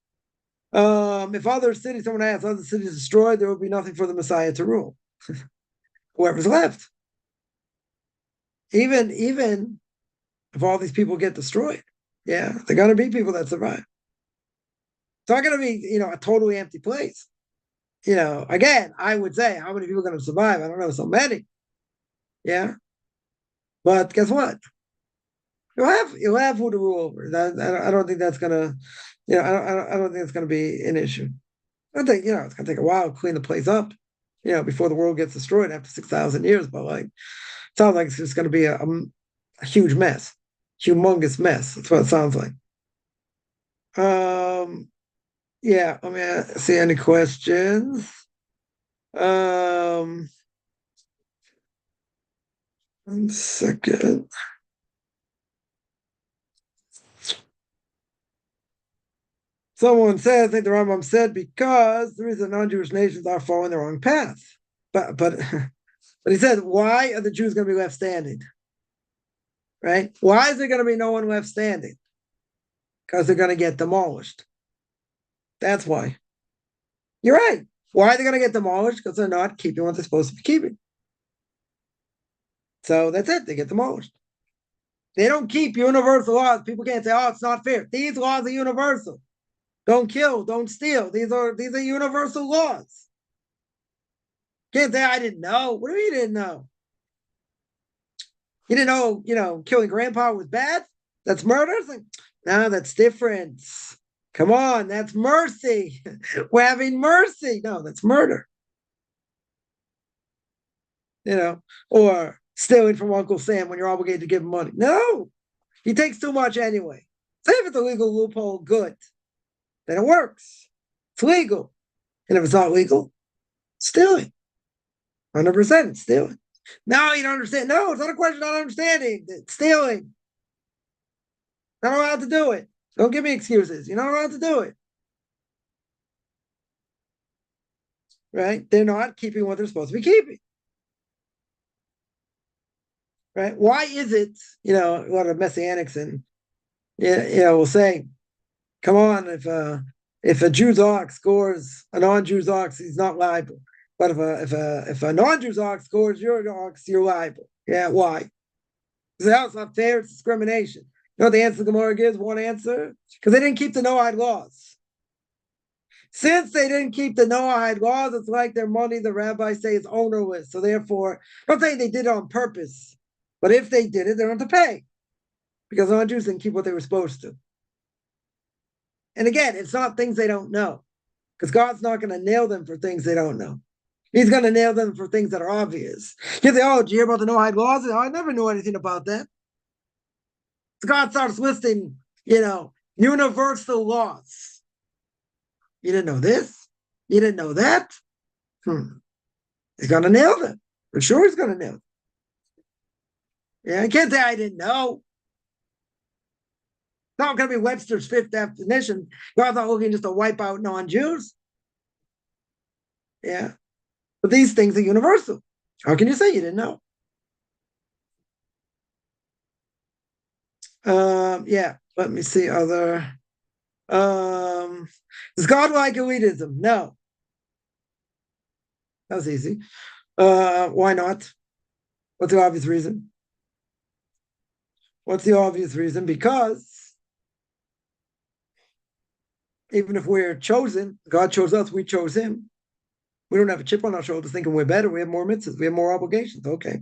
A: If someone asks, other cities destroyed, there will be nothing for the Messiah to rule. Whoever's left, even if all these people get destroyed, they're going to be people that survive. It's not going to be, a totally empty place. Again, I would say, how many people are going to survive? I don't know, so many. Yeah, but guess what? You'll have who to rule over. I don't think that's gonna, I don't think it's gonna be an issue. I think it's gonna take a while to clean the place up, before the world gets destroyed after 6,000 years. But like, it sounds like it's just gonna be a huge mess, humongous mess. That's what it sounds like. Yeah. Let me see any questions. Um, 1 second. Someone said, I think the Rambam said, because the reason non-Jewish nations are following the wrong path. But but he said, why are the Jews going to be left standing? Right? Why is there going to be no one left standing? Because they're going to get demolished. That's why. You're right. Why are they going to get demolished? Because they're not keeping what they're supposed to be keeping. So that's it. They get demolished. They don't keep universal laws. People can't say, oh, it's not fair. These laws are universal. Don't kill, don't steal. These are universal laws. Can't say I didn't know. What do you didn't know? You didn't know, killing grandpa was bad? That's murder? It's like, no, that's different. Come on, that's mercy. We're having mercy. No, that's murder. Or stealing from Uncle Sam when you're obligated to give him money. No, he takes too much anyway. Say if it's a legal loophole, good. Then it works. It's legal. And if it's not legal, stealing. 100% stealing. No, you don't understand. No, it's not a question of not understanding. It's stealing. Not allowed to do it. Don't give me excuses. You're not allowed to do it. Right? They're not keeping what they're supposed to be keeping. Right? Why is it, a lot of messianics and will say, come on, if a Jew's ox scores a non-Jew's ox, he's not liable. But if a non-Jew's ox scores your ox, you're liable. Yeah, why? Because it's not fair, it's discrimination. You know what the answer the Gemara gives? One answer? Because they didn't keep the Noahide laws. Since they didn't keep the Noahide laws, it's like their money, the rabbis say, is ownerless. So therefore, I'm not saying they did it on purpose, but if they did it, they don't have to pay. Because non-Jews didn't keep what they were supposed to. And again, it's not things they don't know. Because God's not going to nail them for things they don't know. He's going to nail them for things that are obvious. You say, oh, did you hear about the Noahide laws? I never knew anything about that. So God starts listing, universal laws. You didn't know this? You didn't know that? He's going to nail them. For sure he's going to nail them. Yeah, I can't say I didn't know. It's not going to be Webster's fifth definition. God's not looking just to wipe out non-Jews. Yeah. But these things are universal. How can you say you didn't know? Yeah, let me see other. Is God like elitism? No. That was easy. Why not? What's the obvious reason? What's the obvious reason? Because even if we're chosen, God chose us, we chose him. We don't have a chip on our shoulders thinking we're better. We have more mitzvahs. We have more obligations. Okay.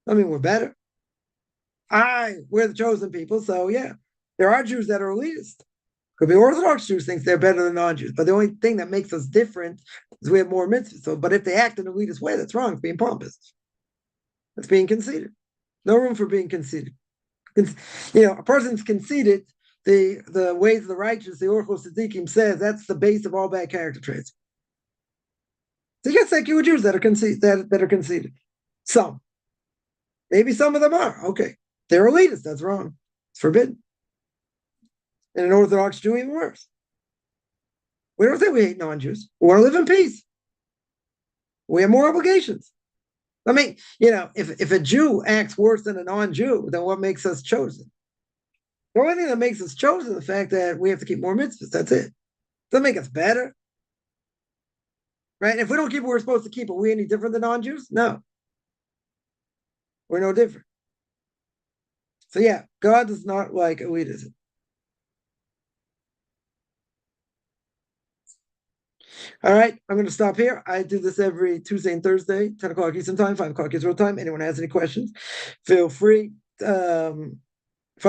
A: I mean, we're better. We're the chosen people. So yeah, there are Jews that are elitist Could be Orthodox Jews think they're better than non-Jews, but the only thing that makes us different is we have more mitzvahs. So, but if they act in an elitist way, that's wrong. It's being pompous. It's being conceited. No room for being conceited. A person's conceited. The ways of the righteous, the Orchos Tzadikim says that's the base of all bad character traits. So you got secular Jews that are conceited. Some. Maybe some of them are. Okay. They're elitists. That's wrong. It's forbidden. And an Orthodox Jew, even worse. We don't say we hate non-Jews. We want to live in peace. We have more obligations. I mean, if a Jew acts worse than a non-Jew, then what makes us chosen? The only thing that makes us chosen is the fact that we have to keep more mitzvahs. That's it. Doesn't make us better. Right? If we don't keep what we're supposed to keep, are we any different than non-Jews? No. We're no different. So yeah, God does not like elitism. All right, I'm going to stop here. I do this every Tuesday and Thursday, 10 o'clock Eastern Time, 5 o'clock Israel time. Anyone has any questions, feel free. Find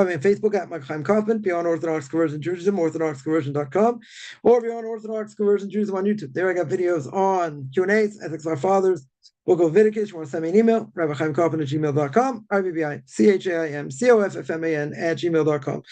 A: me on Facebook at Michael Chaim Kaufman, Beyond Orthodox Conversion Judaism, orthodoxconversion.com, or Beyond Orthodox Conversion Judaism on YouTube. There I got videos on Q&As, Ethics of Our Fathers, Book of Leviticus. You want to send me an email, rabbichaimkaufman@gmail.com, RBBICHAIMCOFFMAN@gmail.com.